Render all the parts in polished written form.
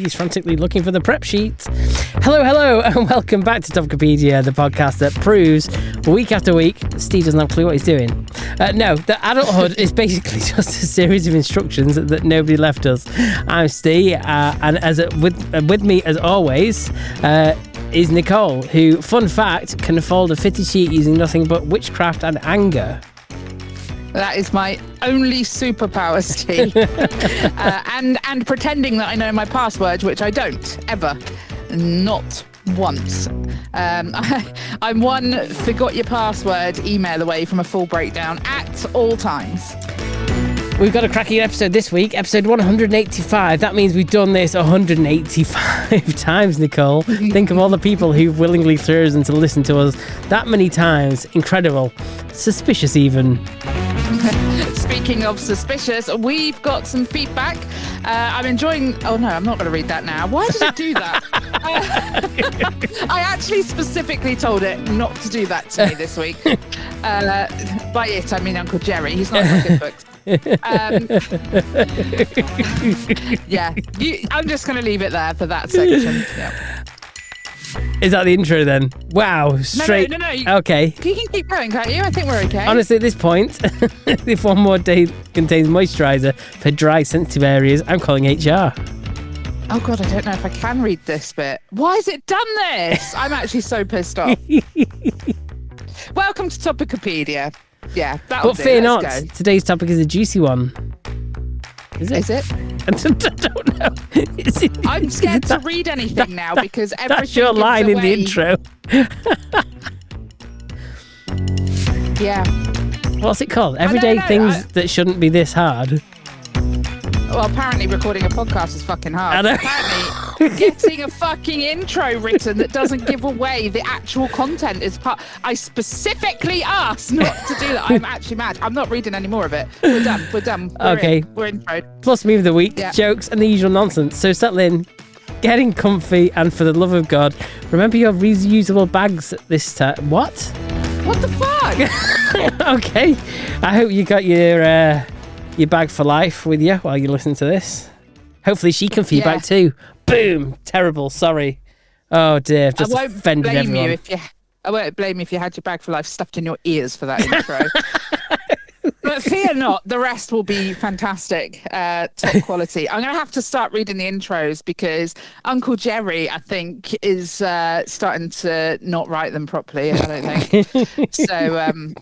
He's frantically looking for the prep sheet. Hello, and welcome back to Topicopedia, the podcast that proves week after week Steve doesn't have a clue what he's doing. No, the adulthood is basically just a series of instructions that nobody left us. I'm Steve, and with me as always is Nicole, who, fun fact, can fold a fitted sheet using nothing but witchcraft and anger. That is my only superpower, Steve. And pretending that I know my password, which I don't, ever. Not once. I'm one forgot your password email away from a full breakdown at all times. We've got a cracking episode this week, episode 185. That means we've done this 185 times, Nicole. Think of all the people who've willingly chosen to listen to us that many times. Incredible. Suspicious even. Speaking of suspicious, we've got some feedback. I'm enjoying... Oh, no, I'm not going to read that now. Why did it do that? I actually specifically told it not to do that to me this week. By it, I mean Uncle Jerry. He's not got good books. I'm just going to leave it there for that section. Yeah. Is that the intro then? Wow, straight. No. Okay. You can keep going, can't you? I think we're okay. Honestly, at this point, if one more day contains moisturiser for dry, sensitive areas, I'm calling HR. Oh, God, I don't know if I can read this bit. Why has it done this? I'm actually so pissed off. Welcome to Topicopedia. Yeah, that'll do. But fear not, go. Today's topic is a juicy one. Is it? I don't know. I'm scared to read anything now because everything that's your line in the intro. Yeah. What's it called? Everyday things that shouldn't be this hard. Well, apparently recording a podcast is fucking hard. I know. Apparently getting a fucking intro written that doesn't give away the actual content is part... I specifically asked not to do that. I'm actually mad. I'm not reading any more of it. We're done. We're intro. Plus meme of the week, jokes and the usual nonsense. So settle in, getting comfy, and for the love of God, remember your reusable bags this time. What the fuck? Okay. I hope you got your bag for life with you while you listen to this. Hopefully she can feedback too. Boom. Terrible. Sorry. Oh dear. I've just offended everyone. I won't blame you if you had your bag for life stuffed in your ears for that intro. But fear not, the rest will be fantastic. Top quality. I'm going to have to start reading the intros because Uncle Jerry, I think, is starting to not write them properly, I don't think. So,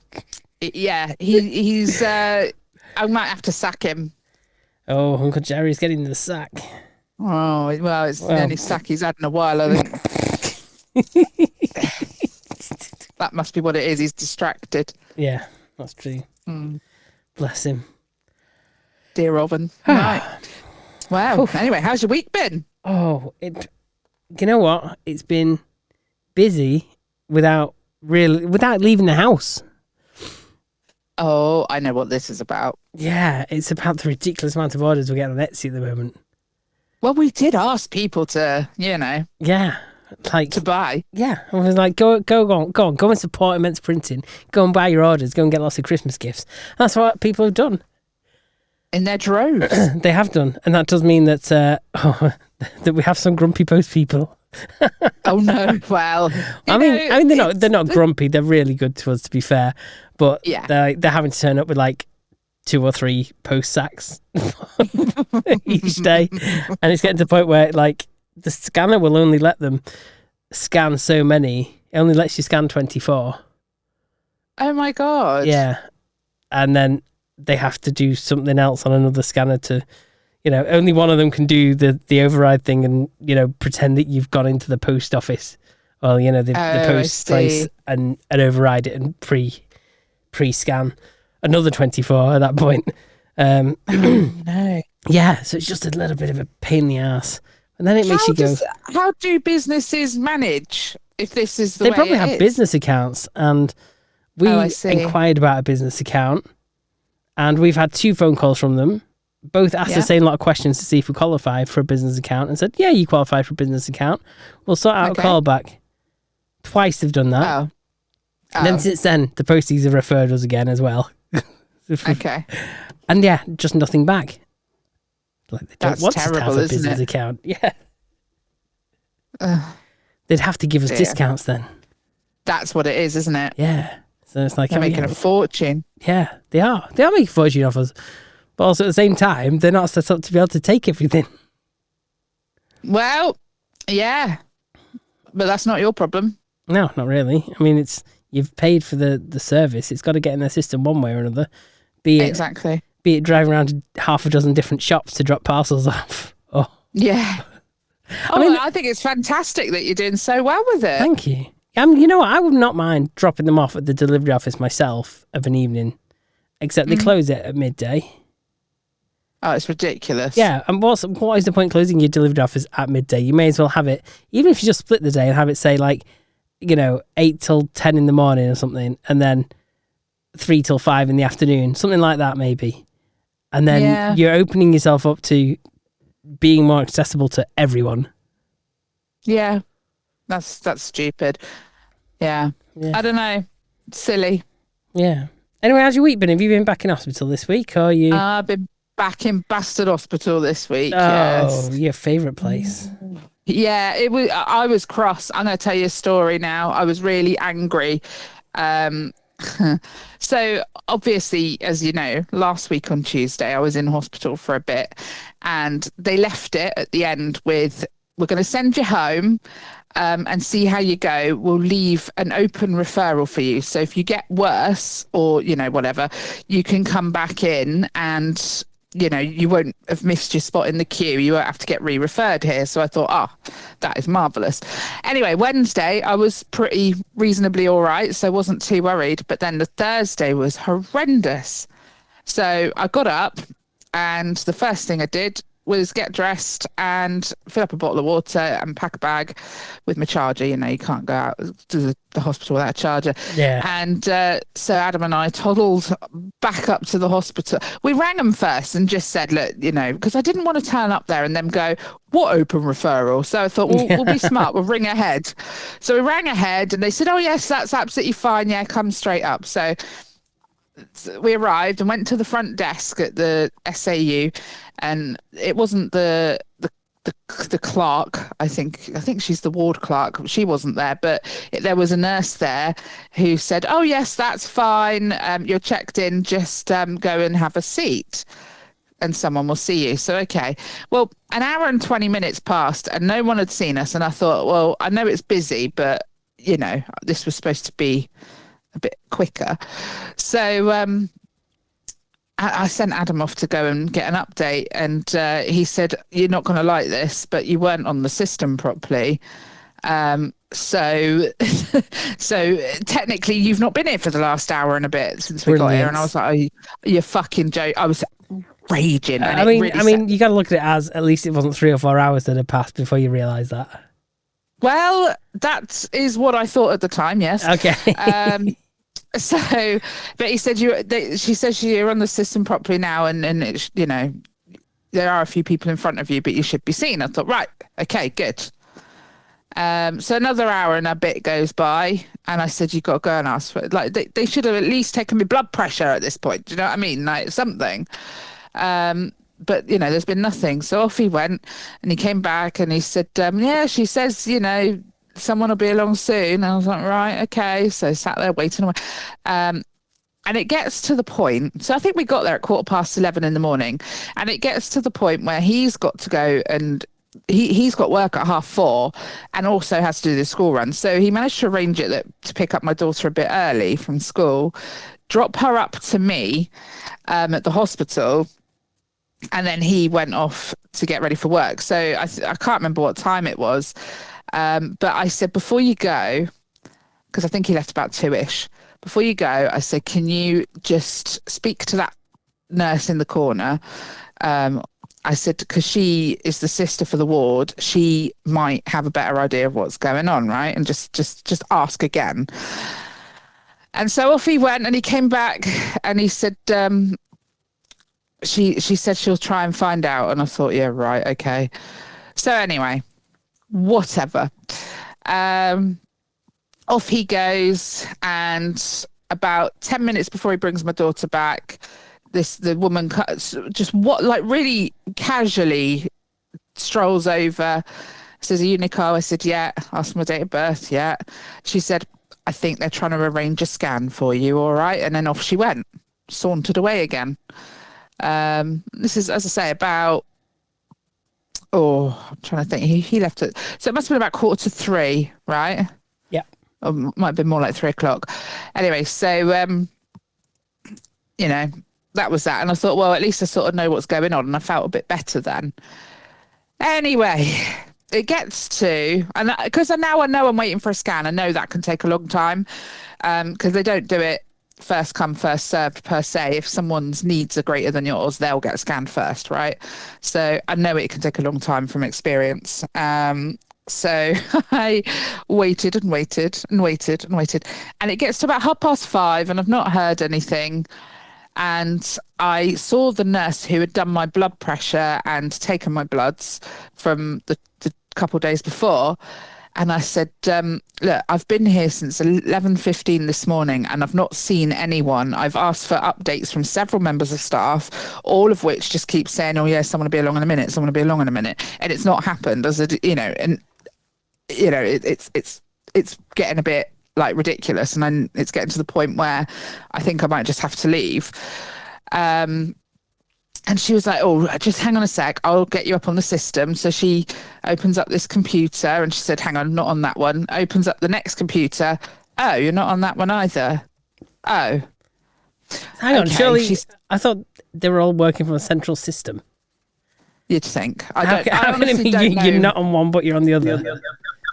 he's... I might have to sack him. Oh, Uncle Jerry's getting the sack. Oh, well, it's the only sack he's had in a while, I think. That must be what it is. He's distracted. Yeah, that's true. Bless him. Dear Oven. Right. Wow. Anyway, how's your week been? Oh, you know what? It's been busy without leaving the house. Oh, I know what this is about. Yeah, it's about the ridiculous amount of orders we're getting on Etsy at the moment. Well, we did ask people to, Yeah, to buy. Yeah, I was like, go and support Immense Printing. Go and buy your orders. Go and get lots of Christmas gifts. That's what people have done. In their droves. They have done, and that does mean that that we have some grumpy post people. Oh no! Well, I mean, they're not grumpy. They're really good to us, to be fair. But they're having to turn up with like 2 or 3 post sacks each day, and it's getting to the point where like the scanner will only let them scan so many. It only lets you scan 24. Oh my God! Yeah, and then they have to do something else on another scanner to. Only one of them can do the override thing and, pretend that you've gone into the post office or, the post place and override it and pre-scan another 24 at that point. No. Yeah, so it's just a little bit of a pain in the ass. And then it makes you go... How do businesses manage if this is the way They probably have business accounts, and we inquired about a business account and we've had 2 phone calls from them. Both asked the same lot of questions to see if we qualified for a business account and said, yeah, you qualify for a business account. We'll sort out a callback. Twice they've done that. Oh. And then since then, the posties have referred us again as well. Okay. And just nothing back. Like they don't want us to have a business isn't it? account. Yeah. They'd have to give us dear. discounts then. That's what it is, isn't it? Yeah. So it's like They're making a fortune. Yeah, they are. They are making a fortune off us. But also at the same time, they're not set up to be able to take everything. Well, yeah. But that's not your problem. No, not really. I mean, you've paid for the service. It's got to get in their system one way or another. Be it driving around to half a dozen different shops to drop parcels off. Oh. Yeah. I think it's fantastic that you're doing so well with it. Thank you. You know what? I would not mind dropping them off at the delivery office myself of an evening, except they close it at midday. Oh, it's ridiculous. Yeah, and what is the point closing your delivery office at midday? You may as well have it, even if you just split the day and have it say 8 till 10 in the morning or something, and then 3 till 5 in the afternoon, something like that maybe. And then you're opening yourself up to being more accessible to everyone. Yeah, that's stupid. Yeah. I don't know. Silly. Yeah. Anyway, how's your week been? Have you been back in hospital this week, or you? I've been back in Bastard Hospital this week. Oh, yes. Your favourite place. Yeah, it was. I was cross. I'm going to tell you a story now. I was really angry. So obviously, as you know, last week on Tuesday, I was in hospital for a bit, and they left it at the end with, "We're going to send you home and see how you go. We'll leave an open referral for you. So if you get worse or, whatever, you can come back in and, you won't have missed your spot in the queue. You won't have to get re-referred here." So I thought, that is marvellous. Anyway, Wednesday, I was pretty reasonably all right, so I wasn't too worried. But then the Thursday was horrendous. So I got up, and the first thing I did was get dressed and fill up a bottle of water and pack a bag with my charger. You can't go out to the hospital without a charger. Yeah. And so Adam and I toddled back up to the hospital. We rang them first and just said, look, because I didn't want to turn up there and them go, "What open referral?" So I thought, we'll be smart. We'll ring ahead. So we rang ahead and they said, "Oh, yes, that's absolutely fine. Yeah, come straight up." So we arrived and went to the front desk at the SAU, and it wasn't the clerk. I think she's the ward clerk. She wasn't there, but there was a nurse there who said, "Oh yes, that's fine. You're checked in. Just go and have a seat, and someone will see you." So okay. Well, an hour and 20 minutes passed, and no one had seen us. And I thought, well, I know it's busy, but this was supposed to be a bit quicker. So I sent Adam off to go and get an update, and he said, "You're not going to like this, but you weren't on the system properly. So technically you've not been here for the last hour and a bit since we got here." And I was like, "Oh, you're fucking joking." I was raging. And I mean, you got to look at it as at least it wasn't 3 or 4 hours that had passed before you realised that. Well, that is what I thought at the time. Yes. Okay. So, but he said she says you're on the system properly now, and it's, there are a few people in front of you, but you should be seen. I thought, right, okay, good. So another hour and a bit goes by, and I said, "You've got to go and ask for it." Like they should have at least taken my blood pressure at this point. Do you know what I mean? Like something. But there's been nothing. So off he went, and he came back, and he said, "Yeah, she says, someone will be along soon." I was like, right, okay. So I sat there waiting. And it gets to the point. So I think we got there at 11:15 in the morning. And it gets to the point where he's got to go, and he's got work at 4:30 and also has to do the school run. So he managed to arrange it to pick up my daughter a bit early from school, drop her up to me at the hospital. And then he went off to get ready for work. So I can't remember what time it was. But I said, before you go, because I think he left about 2ish, before you go, I said, "Can you just speak to that nurse in the corner?" I said, because she is the sister for the ward, she might have a better idea of what's going on, right? And just ask again. And so off he went, and he came back, and he said, she said she'll try and find out. And I thought, yeah, right, okay. So anyway, whatever. Off he goes, and about 10 minutes before he brings my daughter back, the woman really casually strolls over, says, are you Nicole? I said, yeah. Asked my date of birth. Yeah. She said, I think they're trying to arrange a scan for you. All right. And then off she went, sauntered away again. This is, as I say, about, I'm trying to think. He left it. So it must have been about 2:45, right? Yeah. Or might have been more like 3:00. Anyway, so, you know, that was that. And I thought, well, at least I sort of know what's going on. And I felt a bit better then. Anyway, it gets to, and because now I know I'm waiting for a scan, I know that can take a long time, because they don't do it first come, first served per se. If someone's needs are greater than yours, they'll get scanned first, right? So I know it can take a long time from experience. So I waited and waited and waited and waited. And it gets to about 5:30 and I've not heard anything. And I saw the nurse who had done my blood pressure and taken my bloods from the couple of days before. And I said, look, I've been here since 11:15 this morning and I've not seen anyone. I've asked for updates from several members of staff, all of which just keep saying, oh, yeah, someone will be along in a minute, someone will be along in a minute. And it's not happened, it's getting a bit like ridiculous. And then it's getting to the point where I think I might just have to leave. And she was like, oh, just hang on a sec. I'll get you up on the system. So she opens up this computer and she said, hang on, not on that one. Opens up the next computer. Oh, you're not on that one either. Oh. Hang on, surely I thought they were all working from a central system. You'd think. I honestly don't know. You're not on one, but you're on the other.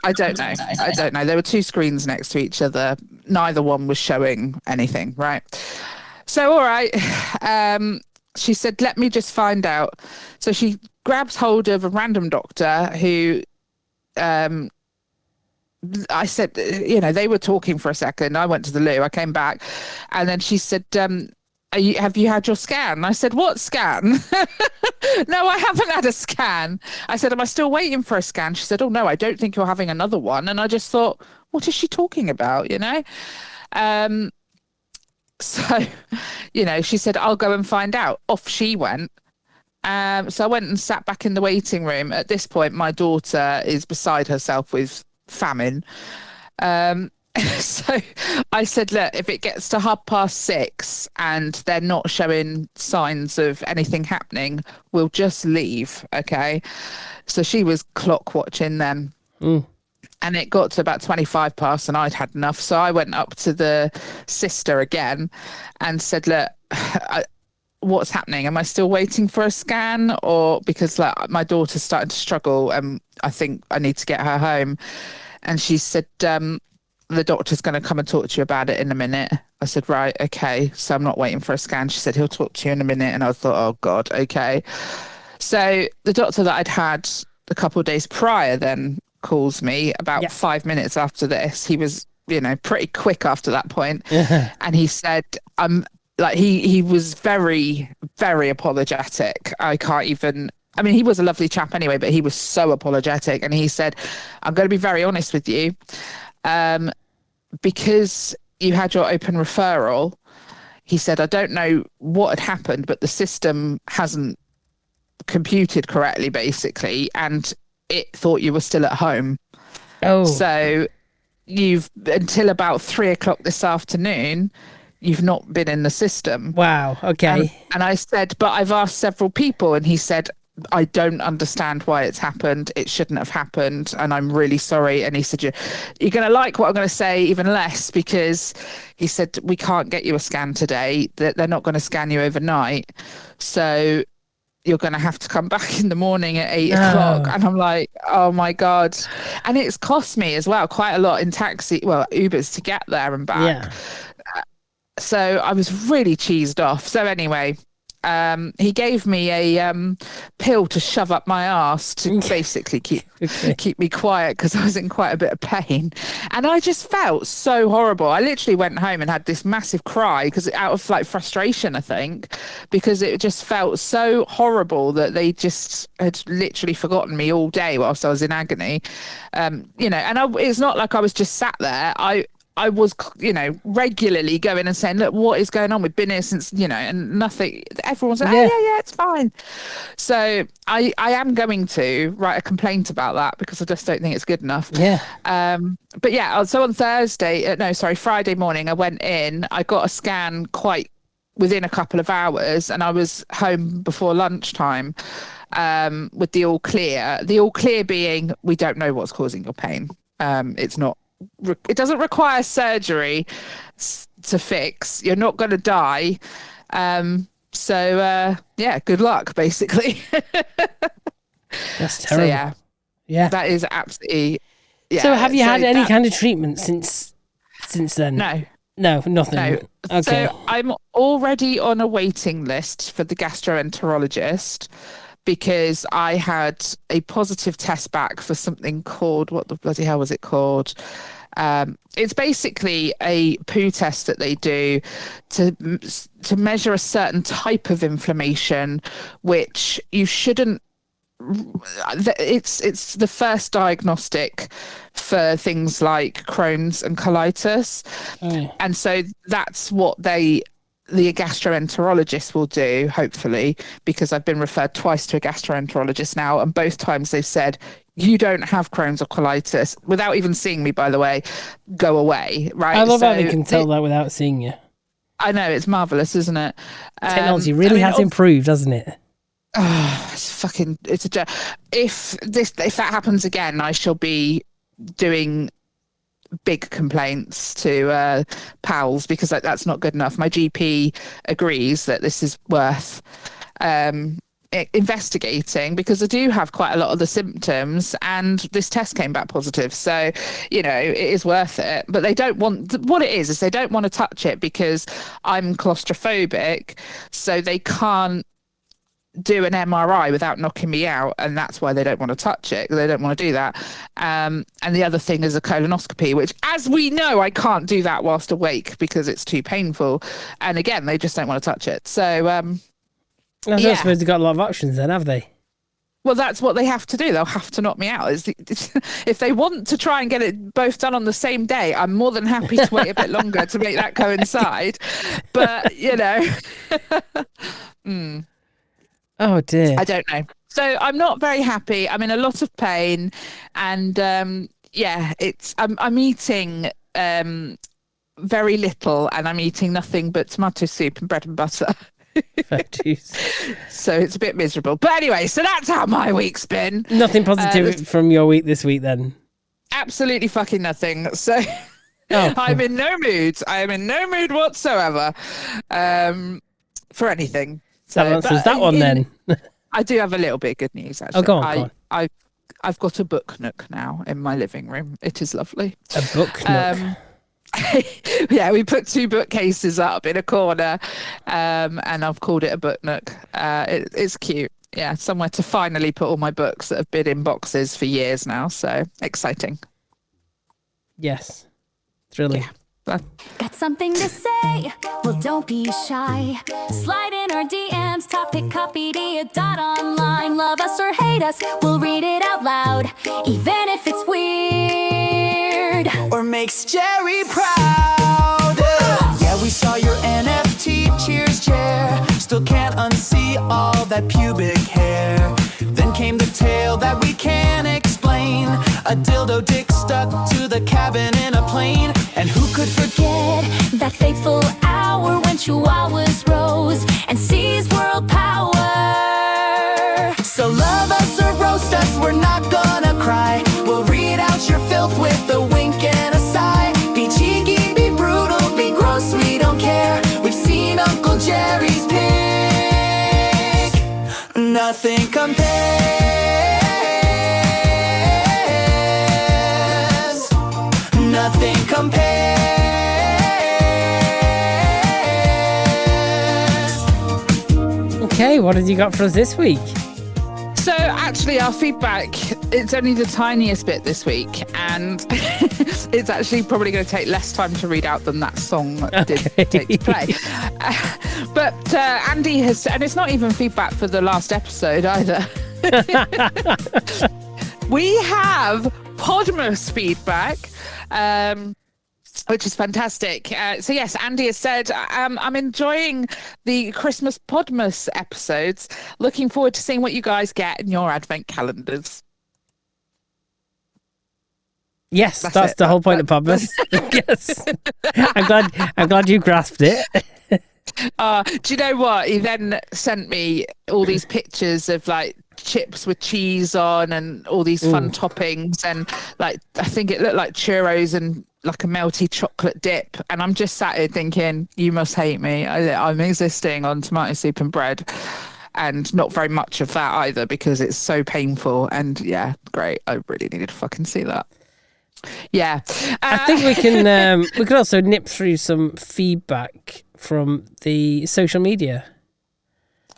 I don't know. There were two screens next to each other. Neither one was showing anything, right? So, all right. She said, let me just find out. So she grabs hold of a random doctor who, I said, they were talking for a second. I went to the loo. I came back. And then she said, have you had your scan? I said, what scan? No, I haven't had a scan. I said, am I still waiting for a scan? She said, oh, no, I don't think you're having another one. And I just thought, what is she talking about, So, she said, I'll go and find out. Off she went. So I went and sat back in the waiting room. At this point, my daughter is beside herself with famine. So I said, look, if it gets to 6:30 and they're not showing signs of anything happening, we'll just leave. Okay. So she was clock watching then. And it got to about 25 past and I'd had enough. So I went up to the sister again and said, look, what's happening? Am I still waiting for a scan? Or because my daughter's starting to struggle and I think I need to get her home. And she said, the doctor's going to come and talk to you about it in a minute. I said, right, okay. So I'm not waiting for a scan. She said, he'll talk to you in a minute. And I thought, oh God, okay. So the doctor that I'd had a couple of days prior then calls me about 5 minutes after this. He was, pretty quick after that point. And he said, he was very, very apologetic. He was a lovely chap anyway, but he was so apologetic. And he said, I'm going to be very honest with you. Because you had your open referral, he said, I don't know what had happened, but the system hasn't computed correctly, basically, and it thought you were still at home. Oh. So until about 3:00 this afternoon, you've not been in the system. Wow. Okay. And I said, but I've asked several people, and he said, I don't understand why it's happened. It shouldn't have happened. And I'm really sorry. And he said, you're going to like what I'm going to say even less, because he said, we can't get you a scan today. They're not going to scan you overnight. So you're going to have to come back in the morning at 8:00. And I'm like, oh my God. And it's cost me as well quite a lot in Ubers to get there and back. Yeah. So I was really cheesed off. So anyway, he gave me a pill to shove up my arse to basically keep me quiet, because I was in quite a bit of pain, and I just felt so horrible. I literally went home and had this massive cry, because out of frustration, I think, because it just felt so horrible that they just had literally forgotten me all day whilst I was in agony. And it's not like I was just sat there. I was, regularly going and saying, look, what is going on? We've been here since, and nothing. Everyone's like, yeah, it's fine. So I am going to write a complaint about that because I just don't think it's good enough. Yeah. But yeah, so on Friday morning, I went in, I got a scan quite within a couple of hours, and I was home before lunchtime with the all clear. The all clear being, we don't know what's causing your pain. It doesn't require surgery to fix. You're not going to die. So good luck, basically. That's terrible. So yeah, that is absolutely. Yeah. So have you had any kind of treatment since then? No, nothing. No. Okay. So I'm already on a waiting list for the gastroenterologist because I had a positive test back for something called, what the bloody hell was it called? It's basically a poo test that they do to measure a certain type of inflammation, which you shouldn't. It's the first diagnostic for things like Crohn's and colitis, and so that's what the gastroenterologist will do, hopefully, because I've been referred twice to a gastroenterologist now, and both times they've said, you don't have Crohn's or colitis, without even seeing me, by the way, go away, right? I love how they can tell that without seeing you. I know, it's marvellous, isn't it? Technology really has improved, hasn't it? Oh, it's a joke. If that happens again, I shall be doing big complaints to pals because that's not good enough. My GP agrees that this is worth investigating because I do have quite a lot of the symptoms and this test came back positive. So, it is worth it. But they don't want, what it is they don't want to touch it because I'm claustrophobic. So they can't do an MRI without knocking me out, and that's why they don't want to touch it. They don't want to do that. And the other thing is a colonoscopy, which, as we know, I can't do that whilst awake because it's too painful. And again, they just don't want to touch it. So, I don't suppose they've got a lot of options then, have they? Well, that's what they have to do. They'll have to knock me out. If they want to try and get it both done on the same day, I'm more than happy to wait a bit longer to make that coincide. But, Oh dear. I don't know. So I'm not very happy. I'm in a lot of pain, and I'm eating very little, and I'm eating nothing but tomato soup and bread and butter. So it's a bit miserable. But anyway, so that's how my week's been. Nothing positive from your week this week then? Absolutely fucking nothing. So I'm in no mood. I am in no mood whatsoever for anything. So, that answers that one then. I do have a little bit of good news, actually. Oh, go on. I've got a book nook now in my living room. It is lovely. A book nook? Yeah, we put 2 bookcases up in a corner, and I've called it a book nook. It's cute. Yeah, somewhere to finally put all my books that have been in boxes for years now. So exciting. Yes. Thrilling. Yeah. Got something to say? Well, don't be shy. Slide in our DMs, Topicopedia.online. Love us or hate us, we'll read it out loud, even if it's weird or makes Jerry proud. Yeah, we saw your NFT cheers chair. Still can't unsee all that pubic hair. Then came the tale that we can't explain. A dildo dick stuck to the cabin in a plane. And who could forget that fateful hour when chihuahuas rose and seized world power? So love us or roast us, we're not gonna cry. We'll read out your filth with a wink and a sigh. Be cheeky, be brutal, be gross, we don't care. We've seen Uncle Jerry's pick. Nothing compares. Nothing compares. Okay, what have you got for us this week? So actually our feedback, it's only the tiniest bit this week, and it's actually probably going to take less time to read out than that song did take to play. But Andy has, and it's not even feedback for the last episode either. We have Podmas feedback. which is fantastic. So yes, Andy has said, I'm enjoying the Christmas Podmas episodes. Looking forward to seeing what you guys get in your advent calendars. Yes, that's the whole point of Podmas. Yes, I'm glad you grasped it. Do you know what? He then sent me all these pictures of like chips with cheese on and all these fun toppings, and like I think it looked like churros and like a melty chocolate dip. And I'm just sat here thinking, you must hate me. I'm existing on tomato soup and bread, and not very much of that either because it's so painful. And yeah, great. I really needed to fucking see that. Yeah, I think we could also nip through some feedback from the social media.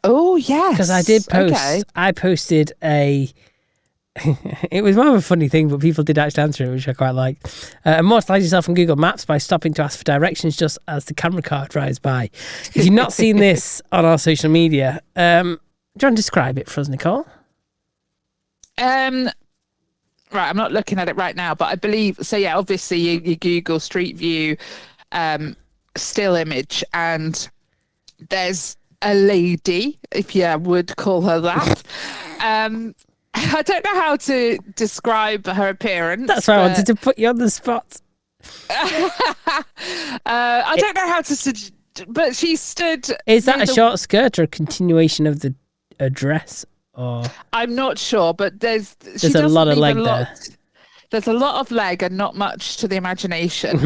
Oh yes, because I did post. Okay. I posted a. It was more of a funny thing, but people did actually answer it, which I quite like. Immortalize yourself on Google Maps by stopping to ask for directions just as the camera car drives by. If you've not seen this on our social media, do you want to describe it for us, Nicole? Right, I'm not looking at it right now, but I believe so. Yeah, obviously you Google Street View, still image, and there's a lady, if you would call her that. I don't know how to describe her appearance. That's why I wanted to put you on the spot. I don't know how to, but she stood. Is that a short skirt or a continuation of the dress? Or I'm not sure, but there's a lot of leg there. There's a lot of leg and not much to the imagination.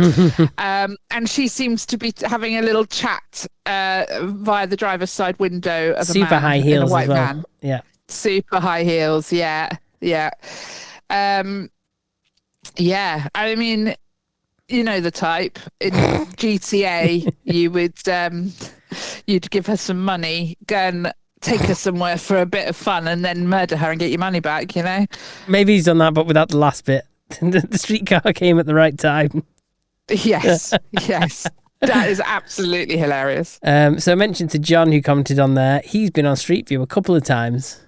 And she seems to be having a little chat via the driver's side window of super a man high heels in a white as well. van. Yeah, super high heels. Yeah. I mean, you know the type. In GTA, you would you'd give her some money, go and take her somewhere for a bit of fun, and then murder her and get your money back. You know. Maybe he's done that, but without the last bit. The streetcar came at the right time. Yes. That is absolutely hilarious. So I mentioned to John, who commented on there, he's been on Street View a couple of times.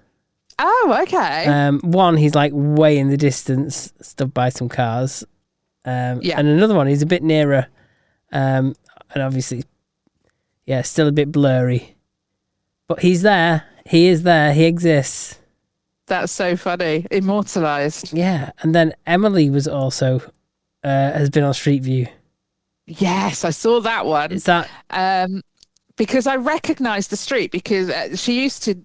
Oh, okay. One, he's like way in the distance, stood by some cars. And another one, he's a bit nearer. And obviously, yeah, still a bit blurry. But he's there. He is there. He exists. That's so funny. Immortalized. Yeah. And then Emily was also, has been on Street View. Yes, I saw that one. Is that... because I recognised the street because she used to,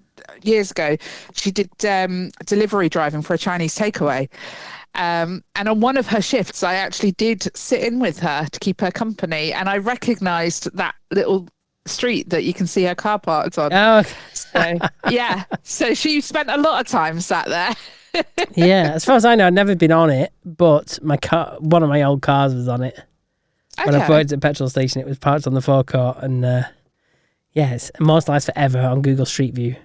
years ago, she did delivery driving for a Chinese takeaway. And on one of her shifts, I actually did sit in with her to keep her company. And I recognised that little street that you can see her car parked on. Oh, okay. So, yeah. So she spent a lot of time sat there. Yeah. As far as I know, I've never been on it, but my car, one of my old cars was on it. Okay. When I bought it at the petrol station, it was parked on the forecourt, and it's immortalised forever on Google Street View.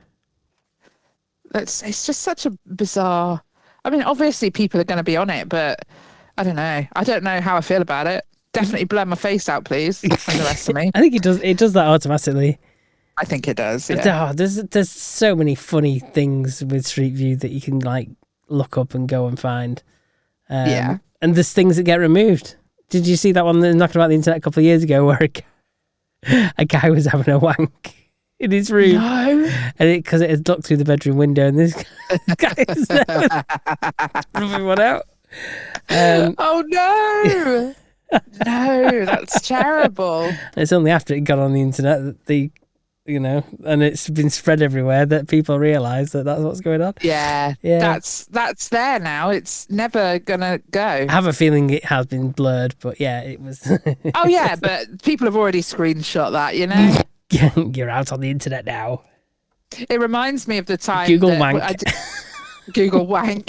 It's just such a bizarre. I mean, obviously people are going to be on it, but I don't know. I don't know how I feel about it. Definitely blur my face out, please, from the rest of me. I think it does. It does that automatically. I think it does. Yeah. Oh, there's so many funny things with Street View that you can like look up and go and find. And there's things that get removed. Did you see that one that was knocking about the internet a couple of years ago where a guy was having a wank in his room? No. And because it had looked through the bedroom window, and this guy was there rubbing one out. Oh no! No, that's terrible. It's only after it got on the internet that and it's been spread everywhere that people realise that that's what's going on. Yeah. That's there now. It's never gonna go. I have a feeling it has been blurred, but yeah, it was. Oh yeah, but people have already screenshot that, you know. You're out on the internet now. It reminds me of the time Google wank. Google wank.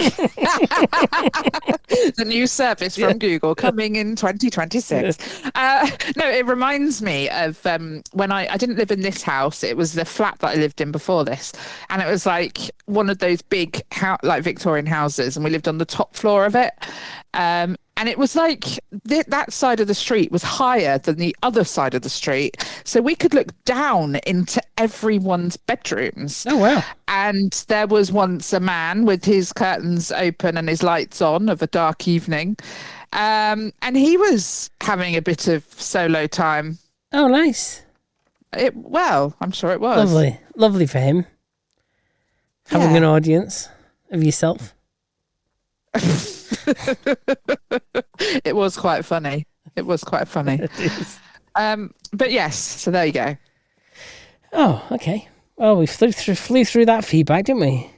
The new service from Google coming in 2026. No, it reminds me of when I didn't live in this house. It was the flat that I lived in before this. And it was like one of those big like Victorian houses. And we lived on the top floor of it. And it was like that side of the street was higher than the other side of the street. So we could look down into everyone's bedrooms. Oh, wow. And there was once a man with his curtains open and his lights on of a dark evening. And he was having a bit of solo time. Oh, nice. Well, I'm sure it was. Lovely for him. Having an audience of yourself. It was quite funny. It is. But yes, so there you go. Oh, okay. Well, we flew through that feedback, didn't we?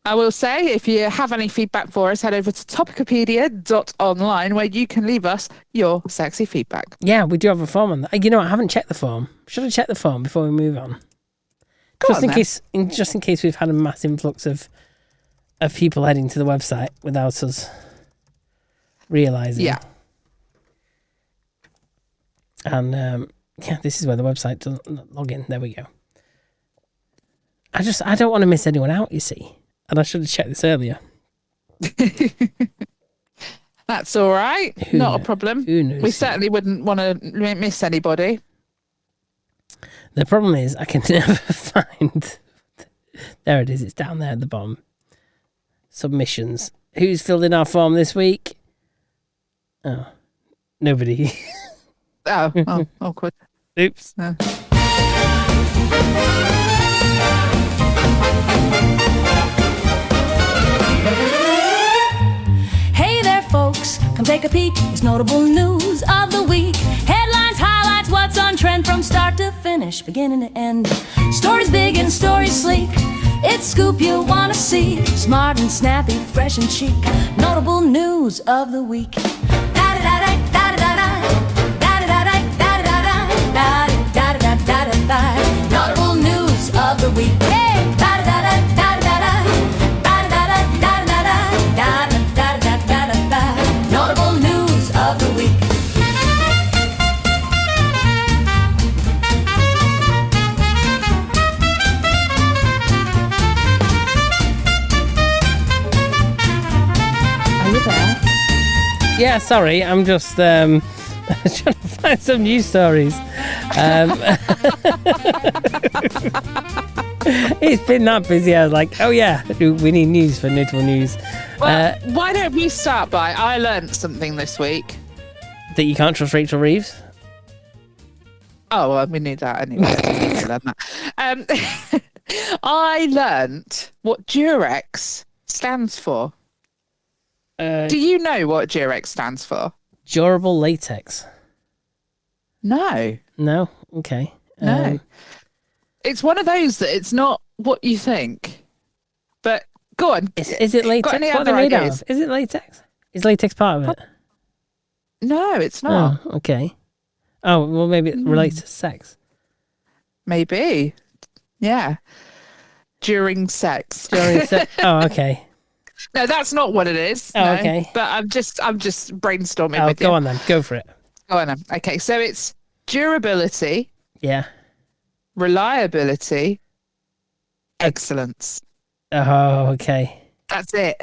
I will say, if you have any feedback for us, head over to topicopedia.online where you can leave us your sexy feedback. Yeah, we do have a form on that. You know, I haven't checked the form. Should I check the form before we move on? Just in case we've had a mass influx of people heading to the website without us realising. Yeah. And this is where the website doesn't log in. There we go. I don't want to miss anyone out, you see. And I should have checked this earlier. That's all right. Not a problem. Who knows? We certainly wouldn't want to miss anybody. The problem is I can never find... There it is. It's down there at the bottom. Submissions. Who's filled in our form this week? Oh, nobody. Oh, awkward. Oops. No. Hey there, folks, come take a peek. It's notable news of the week. Headlines, highlights, what's on trend from start to finish, beginning to end. Stories big and stories sleek. It's scoop you wanna see. Smart and snappy, fresh and chic. Notable news of the week. Notable news of the week. Hey! Notable news of the week. Are you there? Yeah, sorry. I'm just trying to find some news stories. It's been that busy. I was like, oh yeah, we need news for notable news. Well, why don't we start by, I learned something this week. That you can't trust Rachel Reeves? Oh, well, we knew that anyway. I learned that. I learned what Durex stands for. Do you know what Durex stands for? Durable latex. No. No? Okay. No. It's one of those that it's not what you think. But go on. Is it latex? Got any What are they other made out ideas? of? Is it latex? Is latex part of it? No, it's not. Oh, okay. Oh, well, maybe it relates to sex. Maybe. Yeah. During sex. Oh, okay. No, that's not what it is. Oh, no. okay. But I'm just brainstorming Oh, with you. go on then. Go for it. Go on then. Okay, so it's durability, Yeah. reliability, excellence. Oh, okay. That's it.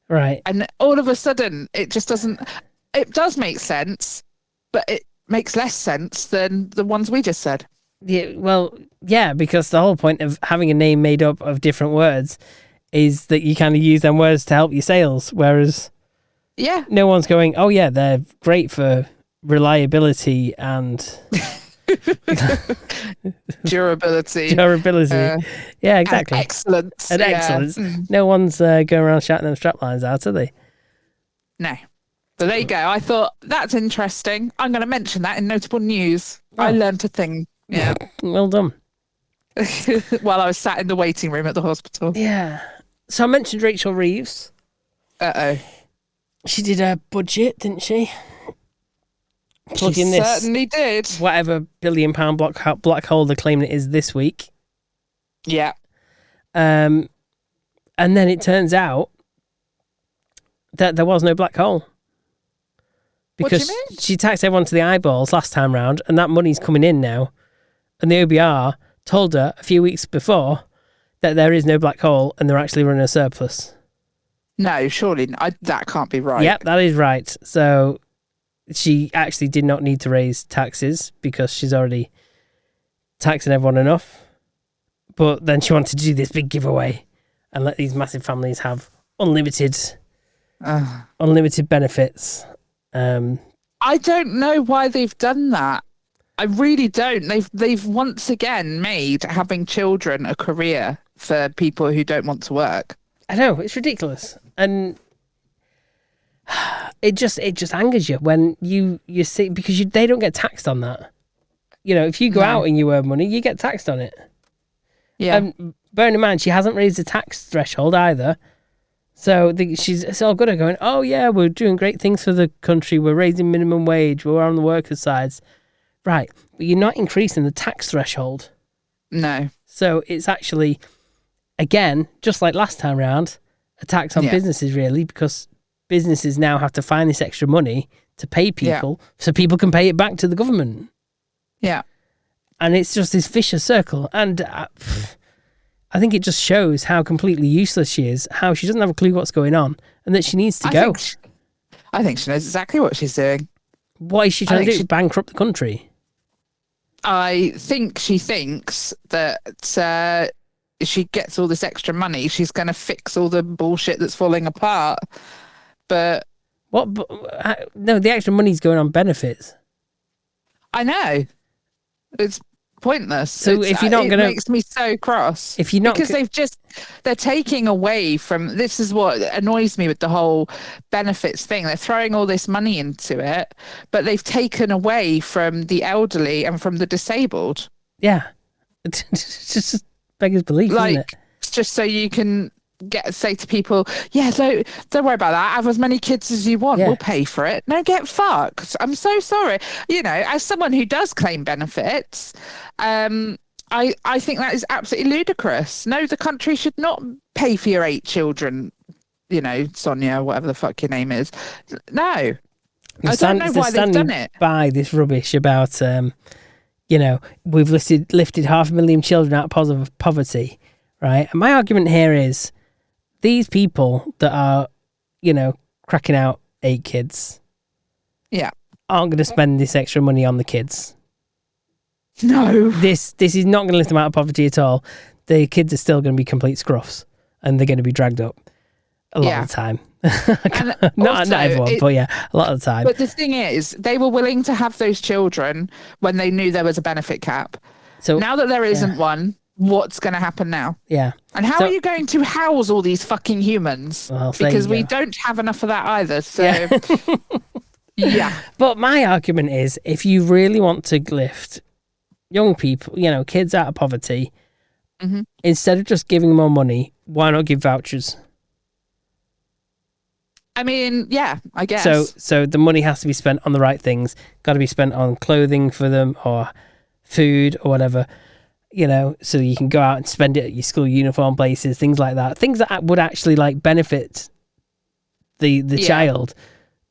Right. And all of a sudden, it just doesn't. It does make sense, but it makes less sense than the ones we just said. Yeah, well, yeah, because the whole point of having a name made up of different words is that you kind of use them words to help your sales, whereas Yeah. no one's going, oh yeah, they're great for reliability and Durability. durability. Yeah, exactly. And excellence. And Yeah. excellence. No one's going around shouting them strap lines out, are they? No. So there you go. I thought that's interesting. I'm going to mention that in notable news. I learned a thing. Yeah. Well done. While I was sat in the waiting room at the hospital. Yeah. So I mentioned Rachel Reeves. Uh-oh. She did a budget, didn't she? Plug She in this certainly did. whatever £1 billion black hole they're claiming it is this week. Yeah. And then it turns out that there was no black hole. What do you Because mean? she taxed everyone to the eyeballs last time round, and that money's coming in now. And the OBR told her a few weeks before that there is no black hole and they're actually running a surplus. No, surely that can't be right. Yep, that is right. So she actually did not need to raise taxes because she's already taxing everyone enough. But then she wanted to do this big giveaway and let these massive families have unlimited unlimited benefits. I don't know why they've done that. I really don't. They've once again made having children a career for people who don't want to work. I know, it's ridiculous. And it just angers you when you see, because they don't get taxed on that. You know, if you go out and you earn money, you get taxed on it. Yeah. And bearing in mind, she hasn't raised the tax threshold either. So it's all good at going, oh yeah, we're doing great things for the country. We're raising minimum wage. We're on the workers' sides. Right. But you're not increasing the tax threshold. No. So it's actually, again, just like last time round, a tax on businesses really, because businesses now have to find this extra money to pay people so people can pay it back to the government. Yeah. And it's just this vicious circle. And I think it just shows how completely useless she is, how she doesn't have a clue what's going on, and that she needs to go. I think she knows exactly what she's doing. What is she trying to do? Bankrupt the country? I think she thinks that she gets all this extra money, she's going to fix all the bullshit that's falling apart. But what? No, the extra money's going on benefits. I know. It's pointless. So if you're not going to, it makes me so cross. If you're not, because they're taking away from. This is what annoys me with the whole benefits thing. They're throwing all this money into it, but they've taken away from the elderly and from the disabled. Yeah, it's just beggars belief, isn't it? It's just so you can say to people, yeah, so don't worry about that. Have as many kids as you want. We'll pay for it. No, get fucked. I'm so sorry. You know, as someone who does claim benefits, I think that is absolutely ludicrous. No, the country should not pay for your 8 children. You know, Sonia, whatever the fuck your name is. No, I don't know why they've done it. By this rubbish about, you know, we've lifted 500,000 children out of poverty, right? And my argument here is, these people that are, you know, cracking out 8 kids, aren't going to spend this extra money on the kids. No, this is not going to lift them out of poverty at all. The kids are still going to be complete scruffs, and they're going to be dragged up a lot of the time. not everyone, but a lot of the time. But the thing is, they were willing to have those children when they knew there was a benefit cap. So now that there isn't one, what's going to happen now? Yeah. And how are you going to house all these fucking humans? Well, because we don't have enough of that either. So, yeah. But my argument is, if you really want to lift young people, you know, kids out of poverty, instead of just giving more money, why not give vouchers? I mean, yeah, I guess. So the money has to be spent on the right things. Got to be spent on clothing for them or food or whatever. You know, so you can go out and spend it at your school uniform places, things like that. Things that would actually like benefit the child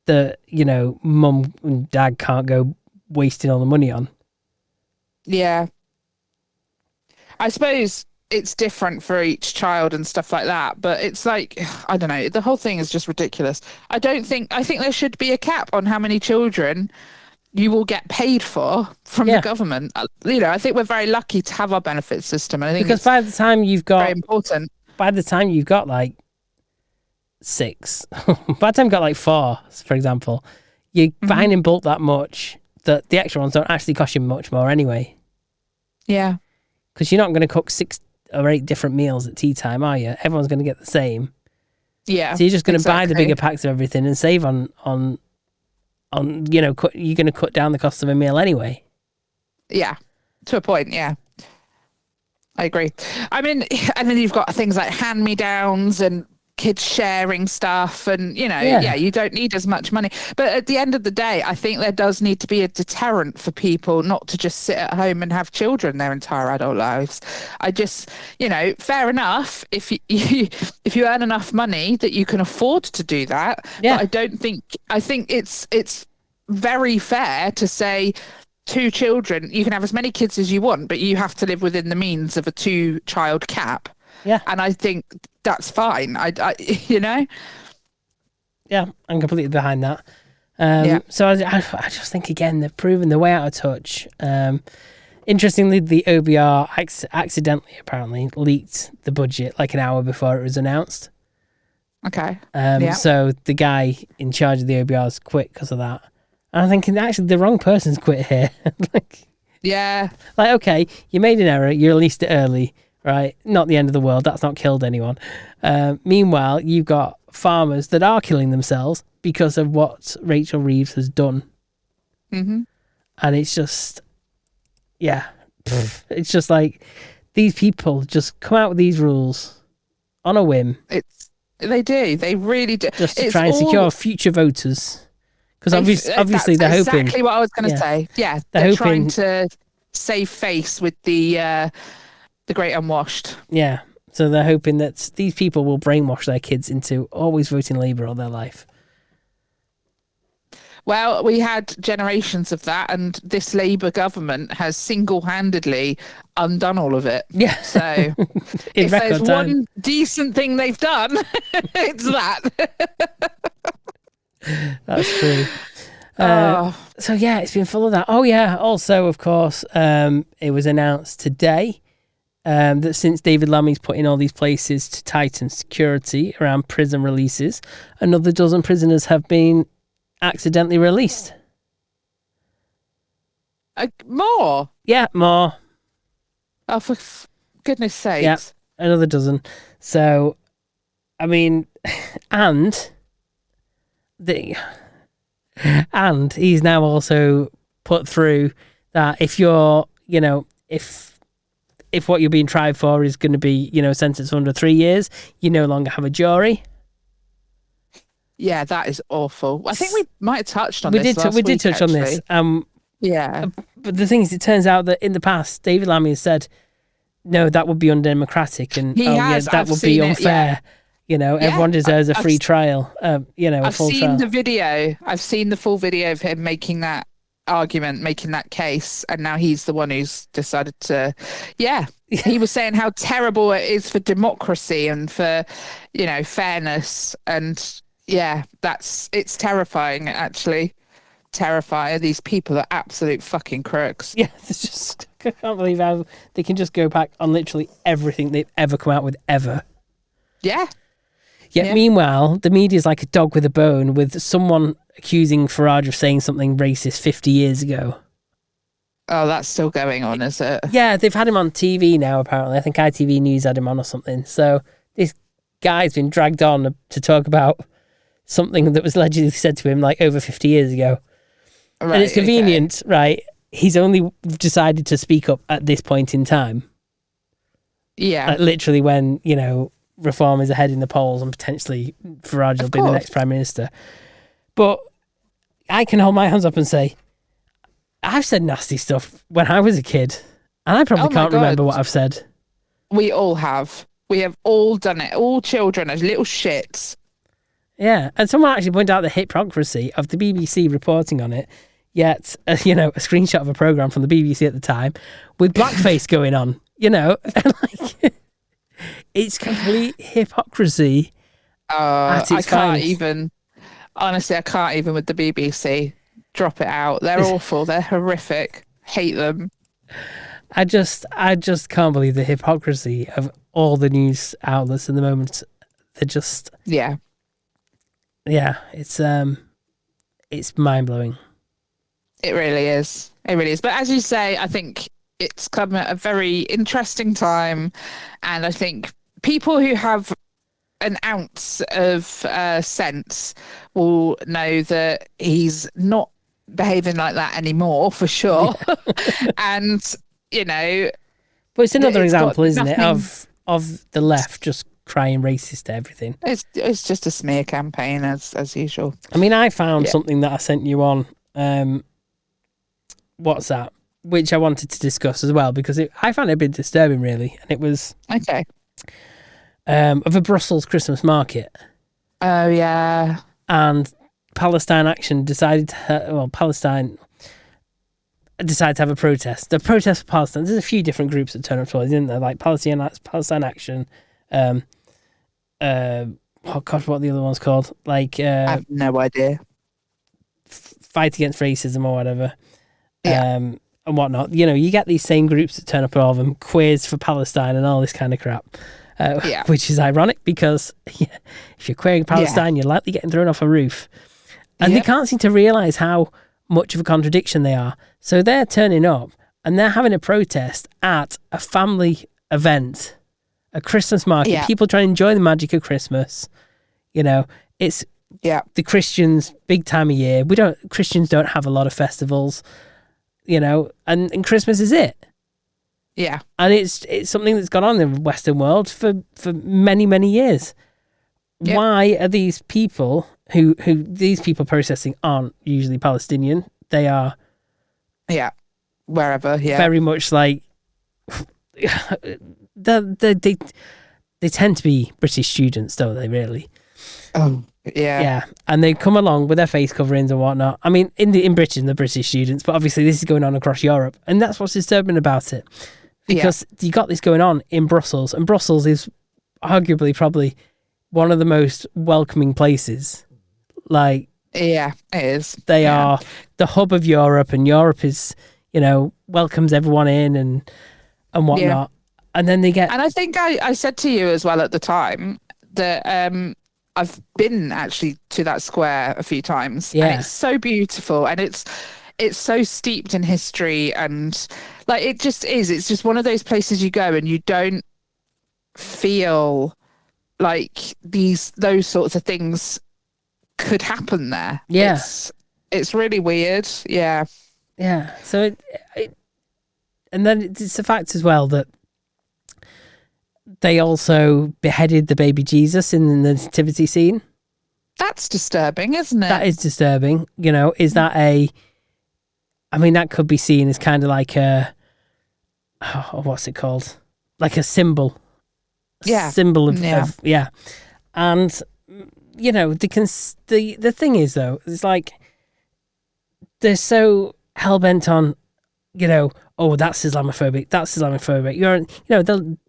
that, you know, mum and dad can't go wasting all the money on. Yeah. I suppose it's different for each child and stuff like that, but it's like, I don't know, the whole thing is just ridiculous. I think there should be a cap on how many children you will get paid for from the government. You know, I think we're very lucky to have our benefit system. And I think because by the time you've got very important. By the time you've got like 6, by the time you've got like 4, for example, you're buying in bulk that much that the extra ones don't actually cost you much more anyway. Yeah. Because you're not going to cook 6 or 8 different meals at tea time, are you? Everyone's going to get the same. Yeah. So you're just going to buy the bigger packs of everything and save on you know, you're going to cut down the cost of a meal anyway. Yeah, to a point, yeah. I agree. I mean, and then you've got things like hand-me-downs and kids sharing stuff and, you know, you don't need as much money. But at the end of the day, I think there does need to be a deterrent for people not to just sit at home and have children their entire adult lives. I just, you know, fair enough if you earn enough money that you can afford to do that. Yeah. But I think it's very fair to say 2 children, you can have as many kids as you want, but you have to live within the means of a 2-child cap. Yeah. And I think that's fine. I you know? Yeah, I'm completely behind that. So I just think, again, they've proven they're way out of touch. Interestingly, the OBR accidentally, apparently, leaked the budget like an hour before it was announced. Okay. So the guy in charge of the OBRs quit because of that. And I'm thinking, actually, the wrong person's quit here. Yeah. Like, okay, you made an error, you released it early, right? Not the end of the world. That's not killed anyone. Meanwhile, you've got farmers that are killing themselves because of what Rachel Reeves has done. Mm-hmm. And it's just, it's just like these people just come out with these rules on a whim. They do. They really do. Just to try and secure future voters. Because obviously they're hoping. Exactly what I was going to say. Yeah, they're trying to save face with the great unwashed. Yeah, so they're hoping that these people will brainwash their kids into always voting Labour all their life. Well, we had generations of that, and this Labour government has single-handedly undone all of it. Yeah. So if there's one decent thing they've done, it's that. That's true. So yeah, it's been full of that. Oh yeah, also of course, it was announced today that since David Lammy's put in all these places to tighten security around prison releases, another dozen prisoners have been accidentally released. More? Yeah, more. Oh, for goodness sakes. Yeah, another dozen. So, I mean, and he's now also put through that if you're, if what you're being tried for is going to be, sentenced under 3 years, you no longer have a jury. Yeah, that is awful. I think we might have touched on this We did touch on this. Yeah. But the thing is, it turns out that in the past, David Lammy has said, no, that would be undemocratic and that would be unfair. Everyone deserves a free trial, a full trial. I've seen the video. I've seen the full video of him making that argument, making that case, and now he's the one who's decided to, he was saying how terrible it is for democracy and for, fairness. And it's terrifying, actually. Terrifying. These people are absolute fucking crooks. Yeah, it's just, I can't believe how they can just go back on literally everything they've ever come out with, ever. Yeah. Yet meanwhile, the media's like a dog with a bone, with someone accusing Farage of saying something racist 50 years ago. Oh, that's still going on, is it? Yeah, they've had him on TV now, apparently. I think ITV News had him on or something. So this guy's been dragged on to talk about something that was allegedly said to him like over 50 years ago. Right, and it's convenient, right? He's only decided to speak up at this point in time. Yeah. Like literally when, Reform is ahead in the polls and potentially Farage will be the next Prime Minister. But I can hold my hands up and say, I've said nasty stuff when I was a kid, and I probably can't remember what I've said. We all have. We have all done it. All children as little shits. Yeah, and someone actually pointed out the hypocrisy of the BBC reporting on it, yet, a screenshot of a programme from the BBC at the time with blackface going on, like... It's complete hypocrisy. I can't even. Honestly, I can't even with the BBC. Drop it out. They're awful. They're horrific. Hate them. I just can't believe the hypocrisy of all the news outlets in the moment. They're just it's mind blowing. It really is. It really is. But as you say, I think it's come at a very interesting time, and I think people who have an ounce of sense will know that he's not behaving like that anymore, for sure. And but it's another example, isn't it, of the left just crying racist to everything. It's just a smear campaign as usual. I mean, I found something that I sent you on WhatsApp, which I wanted to discuss as well, because I found it a bit disturbing, really. And it was of a Brussels Christmas market. Oh, yeah. And Palestine Action Palestine decided to have a protest. The protest for Palestine, there's a few different groups that turn up to it, isn't there? Like Palestine Action, what are the other ones called? Like I have no idea. Fight Against Racism or whatever. And whatnot. You get these same groups that turn up, all of them, Queers for Palestine and all this kind of crap. which is ironic because if you're queering Palestine, you're likely getting thrown off a roof. And they can't seem to realise how much of a contradiction they are. So they're turning up and they're having a protest at a family event, a Christmas market, people trying to enjoy the magic of Christmas. You know, it's the Christians' big time of year. Christians don't have a lot of festivals, you know, and Christmas is it. Yeah. And it's something that's gone on in the Western world for many, many years. Yep. Why are these people who these people protesting aren't usually Palestinian? They are wherever, very much like they tend to be British students, don't they, really? Oh, yeah. Yeah. And they come along with their face coverings and whatnot. I mean, in Britain, they're British students, but obviously this is going on across Europe. And that's what's disturbing about it. Because you got this going on in Brussels, and Brussels is arguably probably one of the most welcoming places. Like, yeah, it is. They are the hub of Europe, and Europe is, you know, welcomes everyone in and whatnot. Yeah. And then they get... And I think I said to you as well at the time that I've been actually to that square a few times. Yeah. And it's so beautiful, and it's so steeped in history, and like it just is. It's just one of those places you go and you don't feel like those sorts of things could happen there. Yeah. It's really weird. Yeah. Yeah. So and then it's a fact as well that they also beheaded the baby Jesus in the nativity scene. That's disturbing, isn't it? That is disturbing. You know, is that I mean, that could be seen as kind of like what's it called? Like a symbol. Yeah. Symbol of. And, you know, the thing is, though, it's like they're so hell-bent on, you know, oh, that's Islamophobic.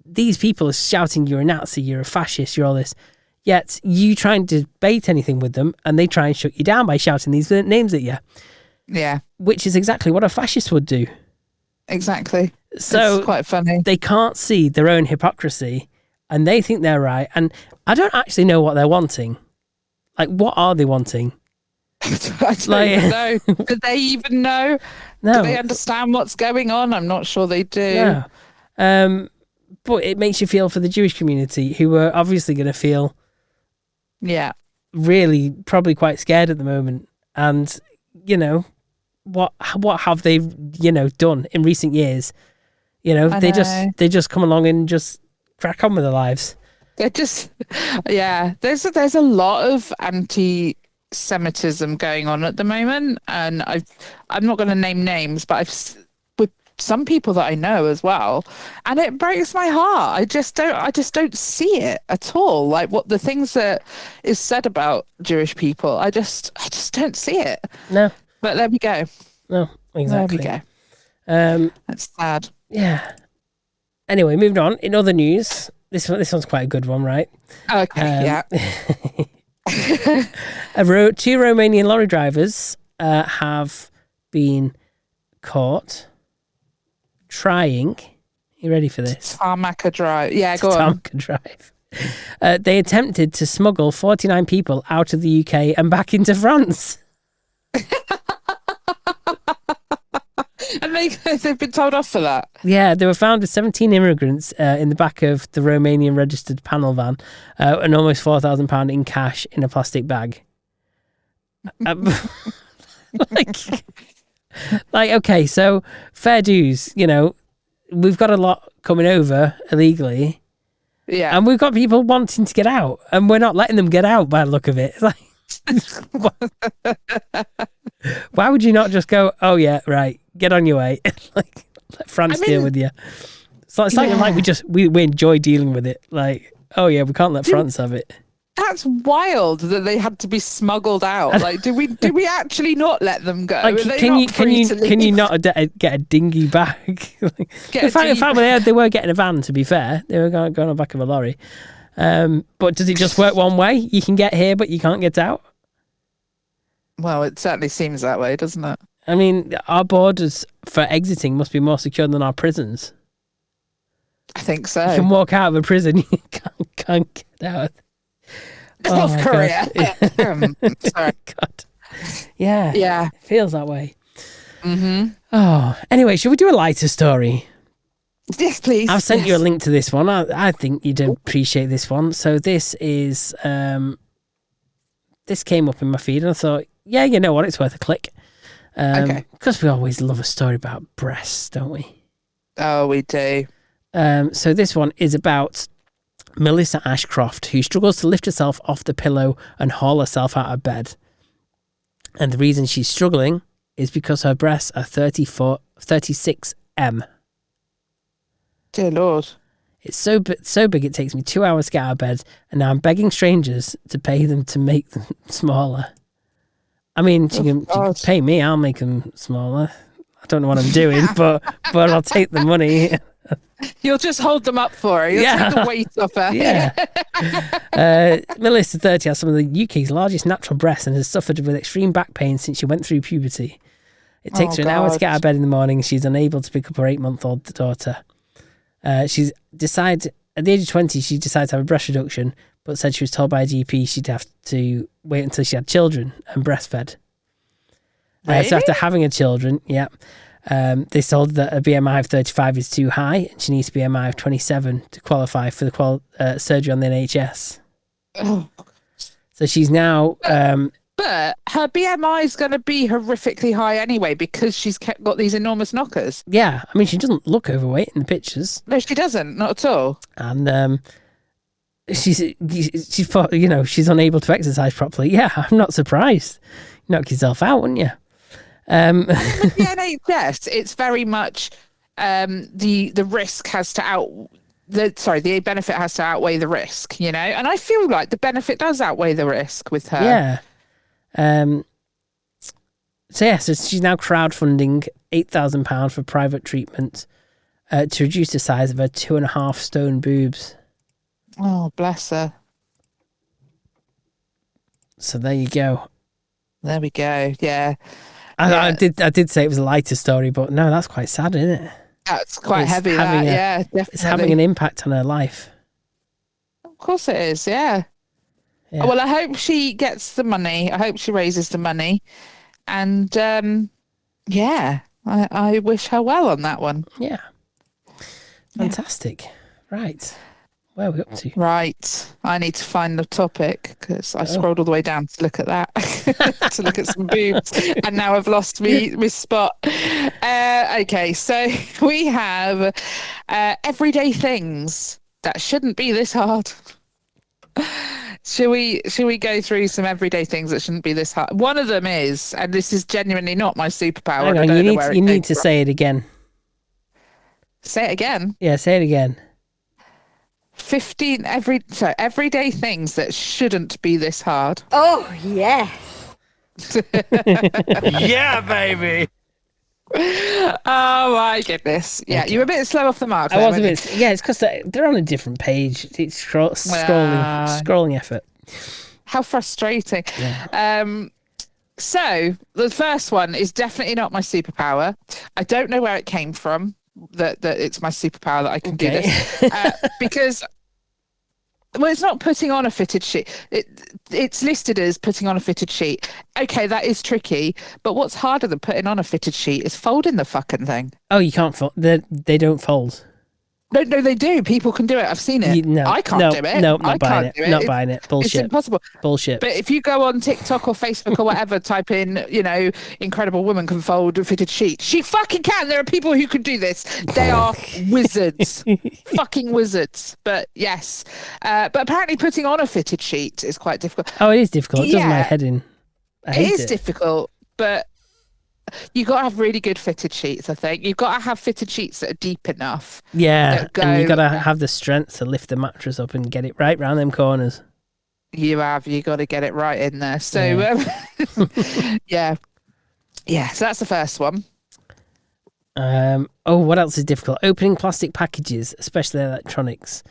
These people are shouting, you're a Nazi, you're a fascist, you're all this. Yet you try and debate anything with them and they try and shut you down by shouting these names at you. Yeah. Which is exactly what a fascist would do. Exactly. So it's quite funny. They can't see their own hypocrisy and they think they're right. And I don't actually know what they're wanting. Like, what are they wanting? I don't even know. Do they even know? No. Do they understand what's going on? I'm not sure they do. No. But it makes you feel for the Jewish community, who are obviously going to feel really probably quite scared at the moment. And, you know, what have they, you know, done in recent years? You know, they just come along and just crack on with their lives. They're just, there's a lot of anti-Semitism going on at the moment, and I'm not going to name names, but with some people that I know as well, and it breaks my heart. I just don't see it at all. Like what the things that is said about Jewish people, I just don't see it. No, but there we go. No, exactly. There we go. That's sad. Yeah. Anyway, moving on. In other news, this one's quite a good one, right? Okay. Yeah. 2 Romanian lorry drivers have been caught trying. You ready for this? Tarmac drive. Yeah, go on. Tarmac drive. They attempted to smuggle 49 people out of the UK and back into France. And they've been told off for that. Yeah, they were found with 17 immigrants in the back of the Romanian registered panel van and almost £4,000 in cash in a plastic bag. Like, okay, so fair dues, you know, we've got a lot coming over illegally. Yeah. And we've got people wanting to get out, and we're not letting them get out by the look of it. Like, why would you not just go, oh yeah, right, get on your way? Like, let France deal with you. So it's like we enjoy dealing with it. Like, oh yeah, we can't let France have it. That's wild that they had to be smuggled out. Like, do we actually not let them go? Like, can you not get a dinghy back? In fact, they were getting a van. To be fair, they were going on the back of a lorry. But does it just work one way? You can get here, but you can't get out. Well, it certainly seems that way, doesn't it? I mean, our borders for exiting must be more secure than our prisons. I think so. You can walk out of a prison, you can't get out. North my Korea. Sorry. God. Yeah. Yeah. It feels that way. Oh, anyway, should we do a lighter story? Yes, please. I've sent you a link to this one. I think you'd appreciate this one. So this is, this came up in my feed and I thought, yeah, you know what? It's worth a click. Okay. Because we always love a story about breasts, don't we? Oh, we do. So this one is about Melissa Ashcroft, who struggles to lift herself off the pillow and haul herself out of bed. And the reason she's struggling is because her breasts are 36M. Dear Lord. It's so big it takes me 2 hours to get out of bed, and now I'm begging strangers to pay them to make them smaller. I mean, she can pay me, I'll make them smaller. I don't know what I'm doing, but I'll take the money. You'll just hold them up for her. You'll take the weight off her. Yeah. Melissa, 30, has some of the UK's largest natural breasts and has suffered with extreme back pain since she went through puberty. It takes her an hour to get out of bed in the morning. She's unable to pick up her 8-month-old daughter. She's decided, at the age of 20, she decided to have a breast reduction, but said she was told by a GP she'd have to wait until she had children and breastfed. Really? So after having a children, they told that a BMI of 35 is too high and she needs a BMI of 27 to qualify for the surgery on the NHS. Oh. So she's now... but her BMI is going to be horrifically high anyway because she's got these enormous knockers. Yeah, I mean, she doesn't look overweight in the pictures. No, she doesn't. Not at all. And she's unable to exercise properly. Yeah, I'm not surprised. You knock yourself out, wouldn't you? With the NHS, it's very much the risk has to the benefit has to outweigh the risk, you know? And I feel like the benefit does outweigh the risk with her. Yeah. So she's now crowdfunding £8,000 for private treatment to reduce the size of her 2.5 stone boobs. Oh, bless her. So there you go. There we go. Yeah. I did say it was a lighter story, but no, that's quite sad, isn't it? That's quite heavy. Yeah, definitely. It's having an impact on her life. Of course it is. Yeah. Well, I hope she gets the money. I hope she raises the money. And I wish her well on that one. Yeah. Fantastic. Right. Where are we up to? Right. I need to find the topic because I scrolled all the way down to look at that, to look at some boobs. And now I've lost my spot. Okay. So we have everyday things that shouldn't be this hard. Should we go through some everyday things that shouldn't be this hard? One of them is, and this is genuinely not my superpower. Hang on, you need to say it again. Say it again? Yeah, say it again. 15 everyday things that shouldn't be this hard. Oh, yes. Yeah, baby. Oh my goodness. Yeah, you were a bit slow off the mark. I was a bit. Yeah, it's because they're on a different page. It's scrolling effort. How frustrating. Yeah. So the first one is definitely not my superpower. I don't know where it came from. That it's my superpower that I can do this because. Well, it's not putting on a fitted sheet. It's listed as putting on a fitted sheet. Okay, that is tricky. But what's harder than putting on a fitted sheet is folding the fucking thing. Oh, you can't fold. They don't fold. No, they do. People can do it. I've seen it. I can't do it. No, not buying it. Not buying it. Bullshit. It's impossible. Bullshit. But if you go on TikTok or Facebook or whatever, type in, incredible woman can fold a fitted sheet. She fucking can. There are people who can do this. They are wizards. Fucking wizards. But yes. But apparently putting on a fitted sheet is quite difficult. Oh, it is difficult. It does my head in. I hate it. It is difficult, but you got to have really good fitted sheets, I think. You've got to have fitted sheets that are deep enough. Yeah, and you got to have the strength to lift the mattress up and get it right round them corners. You got to get it right in there. So, yeah. So that's the first one. What else is difficult? Opening plastic packages, especially electronics.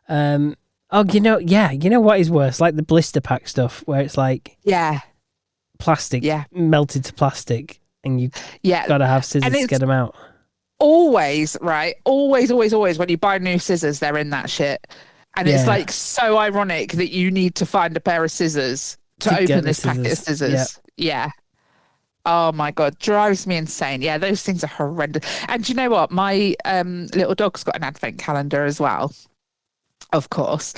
You know what is worse? Like the blister pack stuff, where it's like plastic melted to plastic. And you got to have scissors to get them out. always, right? Always, always, always, when you buy new scissors, they're in that shit. And it's like so ironic that you need to find a pair of scissors to open this packet of scissors. Yeah. Oh my God, drives me insane. Yeah, those things are horrendous. And do you know what? My little dog's got an advent calendar as well, of course.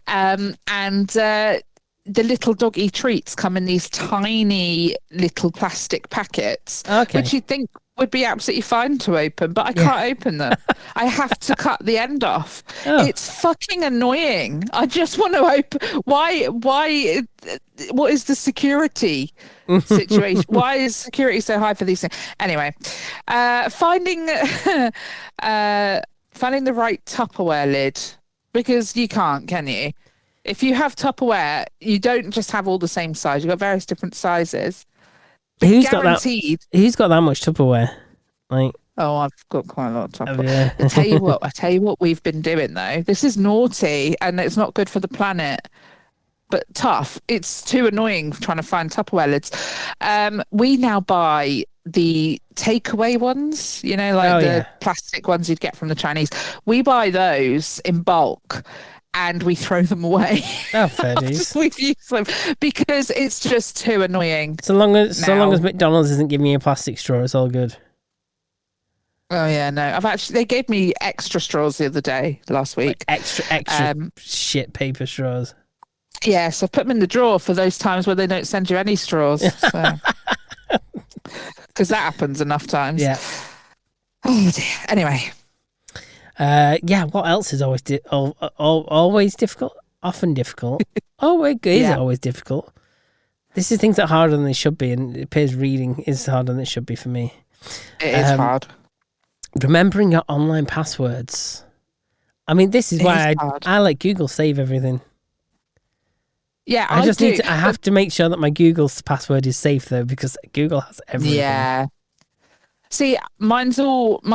And the little doggy treats come in these tiny little plastic packets, which you'd think would be absolutely fine to open, but I can't open them. I have to cut the end off. It's fucking annoying. I just want to open. Why? What is the security situation? Why is security so high for these things? Anyway, finding the right Tupperware lid, because you can't, can you? If you have Tupperware, you don't just have all the same size. You've got various different sizes. Who's got that much Tupperware? Like, oh, I've got quite a lot of Tupperware. I tell you what we've been doing though. This is naughty and it's not good for the planet. But tough. It's too annoying trying to find Tupperware lids. We now buy the takeaway ones, you know, like the plastic ones you'd get from the Chinese. We buy those in bulk. And we throw them away. Oh, fair dues. We've used them because it's just too annoying. So long as McDonald's isn't giving me a plastic straw, it's all good. Oh yeah, no. They gave me extra straws the other day, last week. Like extra shit paper straws. Yeah, so I put them in the drawer for those times where they don't send you any straws. Because that happens enough times. Yeah. Oh dear. Anyway. What else is always difficult? Often difficult. It is always difficult. This is things that are harder than they should be, and it appears reading is harder than it should be for me. It is hard. Remembering your online passwords. I mean, this is why I let Google save everything. Yeah, I have to make sure that my Google password is safe though, because Google has everything. Yeah. See, my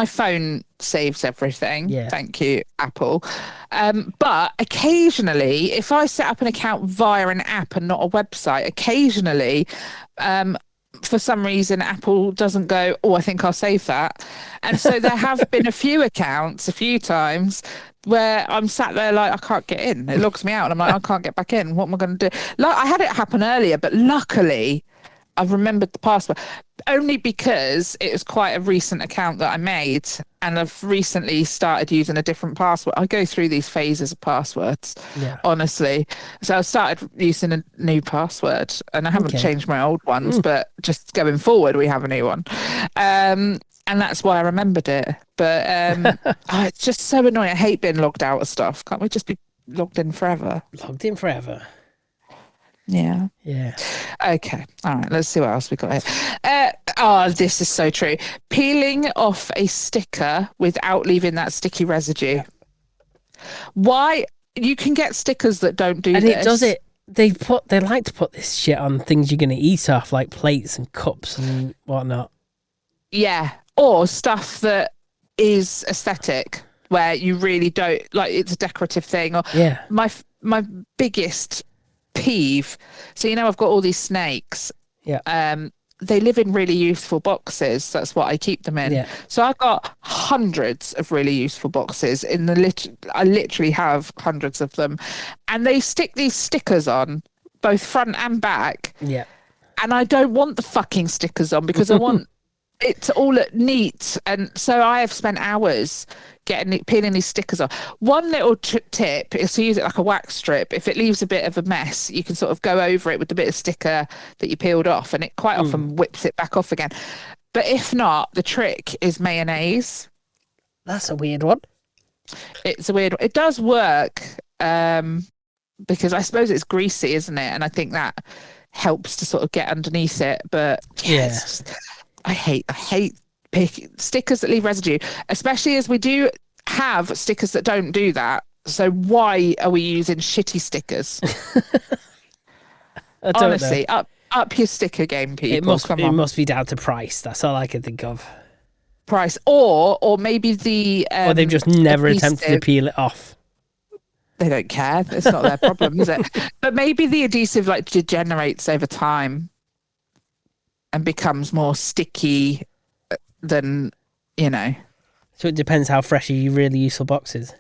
phone saves everything. Yeah. Thank you, Apple. But occasionally, if I set up an account via an app and not a website, occasionally, for some reason, Apple doesn't go, I think I'll save that. And so there have been a few times where I'm sat there like, I can't get in. It logs me out and I'm like, I can't get back in. What am I going to do? Like, I had it happen earlier, but luckily I've remembered the password only because it was quite a recent account that I made and I've recently started using a different password. I go through these phases of passwords, honestly. So I started using a new password and I haven't changed my old ones, but just going forward, we have a new one. And that's why I remembered it. But it's just so annoying. I hate being logged out of stuff. Can't we just be logged in forever? Logged in forever. Yeah. Yeah. Okay. All right. Let's see what else we got here. This is so true. Peeling off a sticker without leaving that sticky residue. Why? You can get stickers that don't do this. And it does it. They like to put this shit on things you're going to eat off, like plates and cups and whatnot. Yeah. Or stuff that is aesthetic, where you really don't like. It's a decorative thing. Or my biggest peeve. So I've got all these snakes. Yeah. They live in really useful boxes. That's what I keep them in. Yeah. So I've got hundreds of really useful boxes I literally have hundreds of them, and they stick these stickers on both front and back. Yeah. And I don't want the fucking stickers on because I want it to all look neat. And so I have spent hours peeling these stickers off. One little tip is to use it like a wax strip. If it leaves a bit of a mess, you can sort of go over it with the bit of sticker that you peeled off, and it quite often whips it back off again. But if not, the trick is mayonnaise. That's a weird one. It's a weird one. It does work because I suppose it's greasy, isn't it? And I think that helps to sort of get underneath it. But I hate stickers that leave residue, especially as we do have stickers that don't do that. So why are we using shitty stickers? Honestly, up your sticker game, people. It must be down to price. That's all I can think of. Price, or maybe or they've just never attempted to peel it off. They don't care. It's not their problem, is it? But maybe the adhesive degenerates over time and becomes more sticky than So it depends how fresh are your really useful boxes.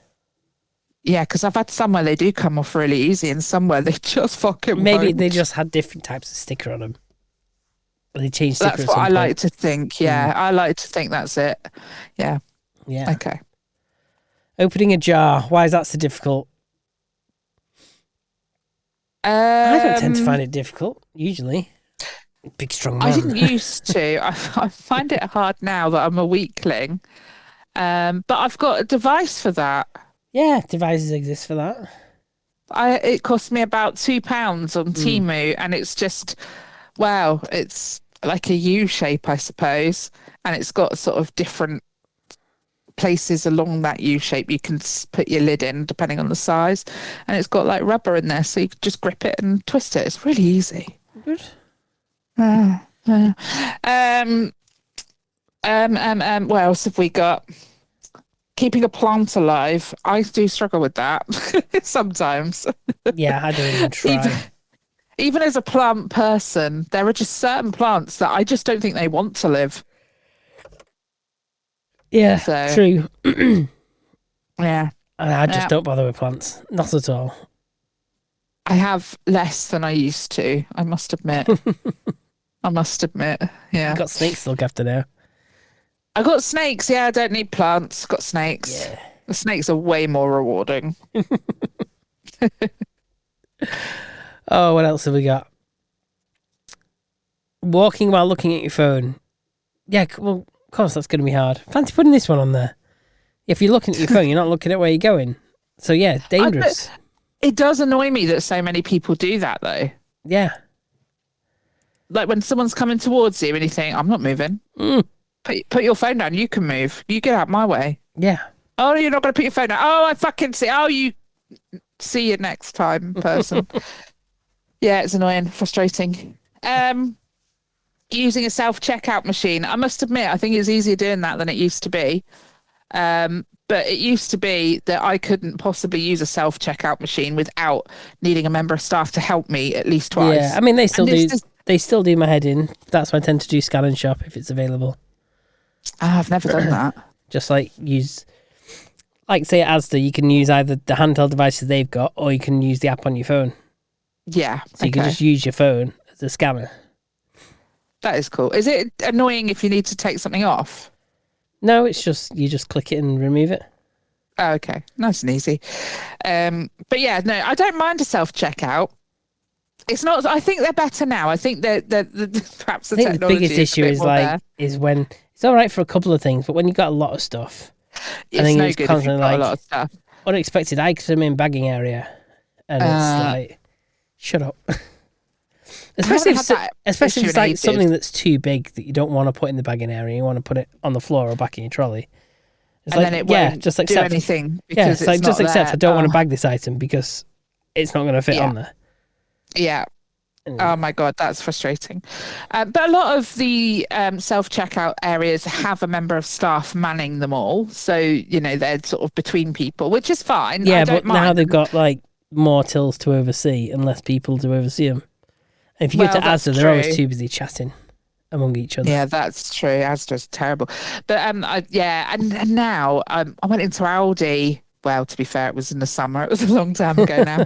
Yeah, because I've had some where they do come off really easy and some where they just fucking Maybe won't. they just had different types of sticker on them. Or they changed sticker That's at what some I point. like to think. Yeah, I like to think that's it. Yeah. Yeah. Okay. Opening a jar. Why is that so difficult? I don't tend to find it difficult, usually. Big, strong man. I didn't used to. I find it hard now that I'm a weakling. But I've got a device for that. Yeah, devices exist for that. It cost me about £2 on Temu, and it's just, wow, it's like a U shape, I suppose, and it's got sort of different places along that U shape you can put your lid in depending on the size, and it's got like rubber in there, so you can just grip it and twist it. It's really easy. Good. What else have we got? Keeping a plant alive. I do struggle with that sometimes. Yeah, I don't even try. Even as a plant person, there are just certain plants that I just don't think they want to live. Yeah, So- true. Yeah. I just Yeah. don't bother with plants. Not at all. I have less than I used to, I must admit. Yeah. I've got snakes to look after now. I got snakes. Yeah, I don't need plants. Got snakes. Yeah. The snakes are way more rewarding. Oh, what else have we got? Walking while looking at your phone. Yeah, well, of course that's going to be hard. Fancy putting this one on there. If you're looking at your phone, you're not looking at where you're going. So yeah, dangerous. It does annoy me that so many people do that, though. Yeah. Like when someone's coming towards you and you think, I'm not moving. Put your phone down. You can move. You get out my way. Yeah. Oh, you're not going to put your phone down. Oh, I fucking see. Oh, you see you next time, person. Yeah, it's annoying, frustrating. Using a self-checkout machine. I must admit, I think it's easier doing that than it used to be. But it used to be that I couldn't possibly use a self-checkout machine without needing a member of staff to help me at least twice. Yeah, I mean, they still And do. this is- They still do my head in. That's why I tend to do scan and shop if it's available. I've never done that. Just like say at Asda, you can use either the handheld devices they've got, or you can use the app on your phone. Yeah. So you can just use your phone as a scanner. That is cool. Is it annoying if you need to take something off? No, it's just you just click it and remove it. Oh, okay. Nice and easy. But yeah, no, I don't mind a self-checkout. It's not. I think they're better now. I think that perhaps the I think the technology biggest is a issue bit is more like there. is when it's all right for a couple of things, but when you've got a lot of stuff, It's think no it's good if constantly you've got like- a lot of stuff. unexpected item in bagging area, and it's like, shut up. Especially if, had that especially if issue it's in like ages. something that's too big that you don't want to put in the bagging area. You want to put it on the floor or back in your trolley. It's And like, then it yeah, won't just do accept. anything Yeah, because it's it's like just not accept. there. I don't want to Oh, bag this item because it's not going to fit Yeah. on there. Yeah. And- Oh my god, that's frustrating. But a lot of the self-checkout areas have a member of staff manning them all, so they're sort of between people, which is fine. Yeah, I don't but now mind. they've got like more tills to oversee and less people to oversee them. And if you go Well, to that's Asda, they're always true. too busy chatting among each other. Yeah, that's true. Asda's terrible. But and now I went into Aldi. Well, to be fair, it was in the summer. It was a long time ago now.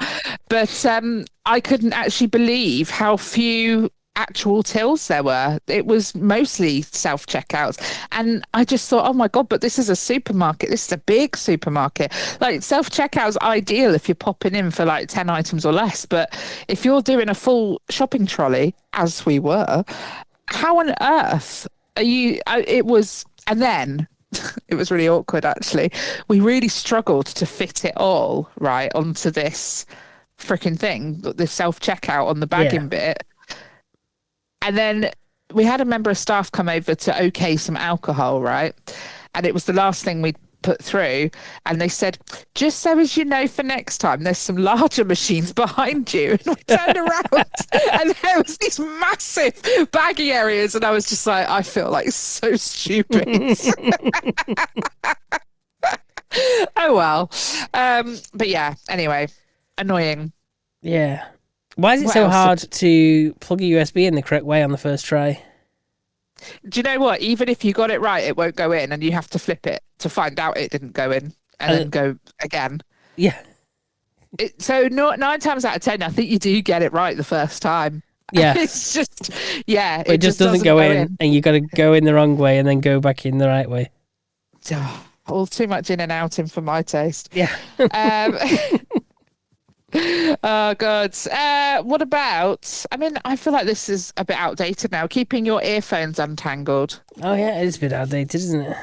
But I couldn't actually believe how few actual tills there were. It was mostly self-checkouts. And I just thought, oh my God, but this is a supermarket. This is a big supermarket. Like self-checkout's ideal if you're popping in for like 10 items or less. But if you're doing a full shopping trolley, as we were, how on earth are you? It was, and then it was really awkward actually. We really struggled to fit it all right onto this freaking thing, the self checkout on the bagging bit. And then we had a member of staff come over to okay some alcohol, right? And it was the last thing we put through, and they said, just so as you know for next time, there's some larger machines behind you. And we turned around and there was these massive bagging areas, and I was just like, I feel like so stupid. Oh well. But yeah, anyway, annoying. Yeah. Why is it What so else? hard to plug a USB in the correct way on the first try? Do you know what? Even if you got it right, it won't go in, and you have to flip it to find out it didn't go in, and then go again. Yeah. So 9 times out of 10, I think you do get it right the first time. Yeah. It's just, yeah. It just doesn't go in, and you got to go in the wrong way and then go back in the right way. All too much in and out in for my taste. Yeah. Oh, God. What about, I mean, I feel like this is a bit outdated now. Keeping your earphones untangled. Oh, yeah. It's a bit outdated, isn't it?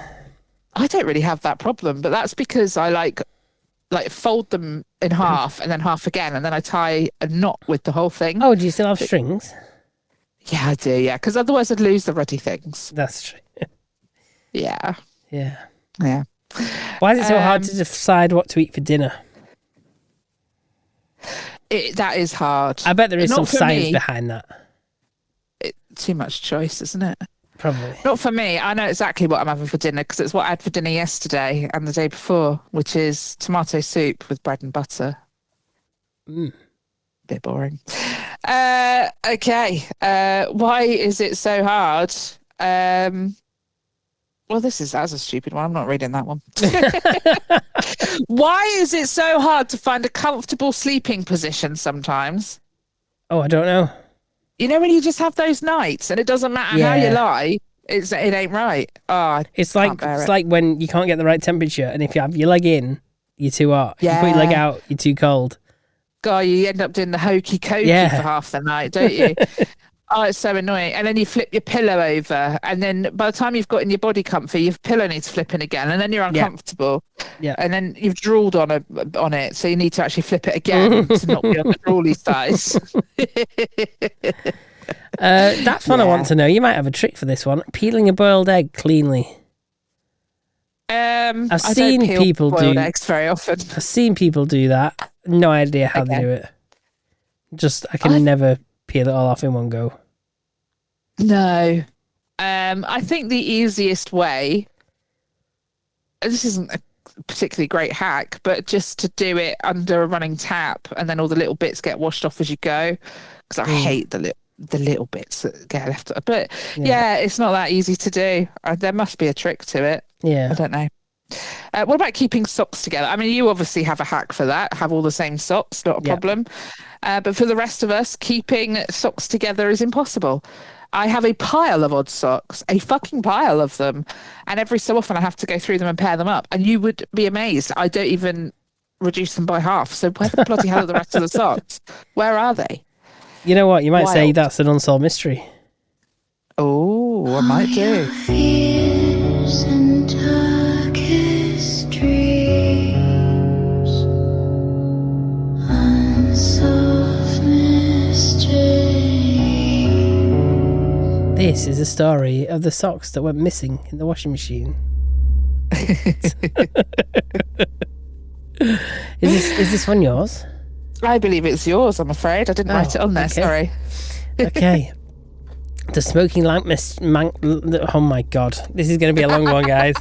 I don't really have that problem, but that's because I like fold them in half and then half again, and then I tie a knot with the whole thing. Oh, do you still have strings? Yeah, I do, yeah, because otherwise I'd lose the ruddy things. That's true. Yeah. Yeah. Yeah. Why is it so hard to decide what to eat for dinner? That is hard. I bet there is Not some for science me. behind that. Too much choice, isn't it? Probably. Not for me. I know exactly what I'm having for dinner because it's what I had for dinner yesterday and the day before, which is tomato soup with bread and butter. Bit boring. Okay. Why is it so hard? Well, that's a stupid one. I'm not reading that one. Why is it so hard to find a comfortable sleeping position sometimes? Oh, I don't know. You know when you just have those nights and it doesn't matter how you lie, it ain't right. Oh, it's like when you can't get the right temperature, and if you have your leg in, you're too hot. Yeah. If you put your leg out, you're too cold. God, you end up doing the hokey cokey for half the night, don't you? Oh, it's so annoying. And then you flip your pillow over, and then by the time you've got in your body comfy, your pillow needs flipping again, and then you're uncomfortable. Yeah. And then you've drooled on it, so you need to actually flip it again to not be on the drawly size. That's one I want to know. You might have a trick for this one. Peeling a boiled egg cleanly. I've seen people do eggs very often. I've seen people do that. No idea how they do it. I can never peel it all off in one go. No. I think the easiest way, this isn't a particularly great hack, but just to do it under a running tap, and then all the little bits get washed off as you go, because I hate the little bits that get left. But yeah, it's not that easy to do. There must be a trick to it. Yeah. I don't know. What about keeping socks together? I mean, you obviously have a hack for that. Have all the same socks, not a problem. But for the rest of us, keeping socks together is impossible. I have a pile of odd socks, a fucking pile of them. And every so often I have to go through them and pair them up. And you would be amazed. I don't even reduce them by half. So where the bloody hell are the rest of the socks? Where are they? You know what? You might say Wild. that's an unsolved mystery. Oh, I might do. Fears and darkest dreams, unsolved mystery. This is a story of the socks that went missing in the washing machine. Is this one yours? I believe it's yours, I'm afraid. I didn't write it on there, okay. sorry. Okay. The smoking lamp oh my god. This is going to be a long one, guys.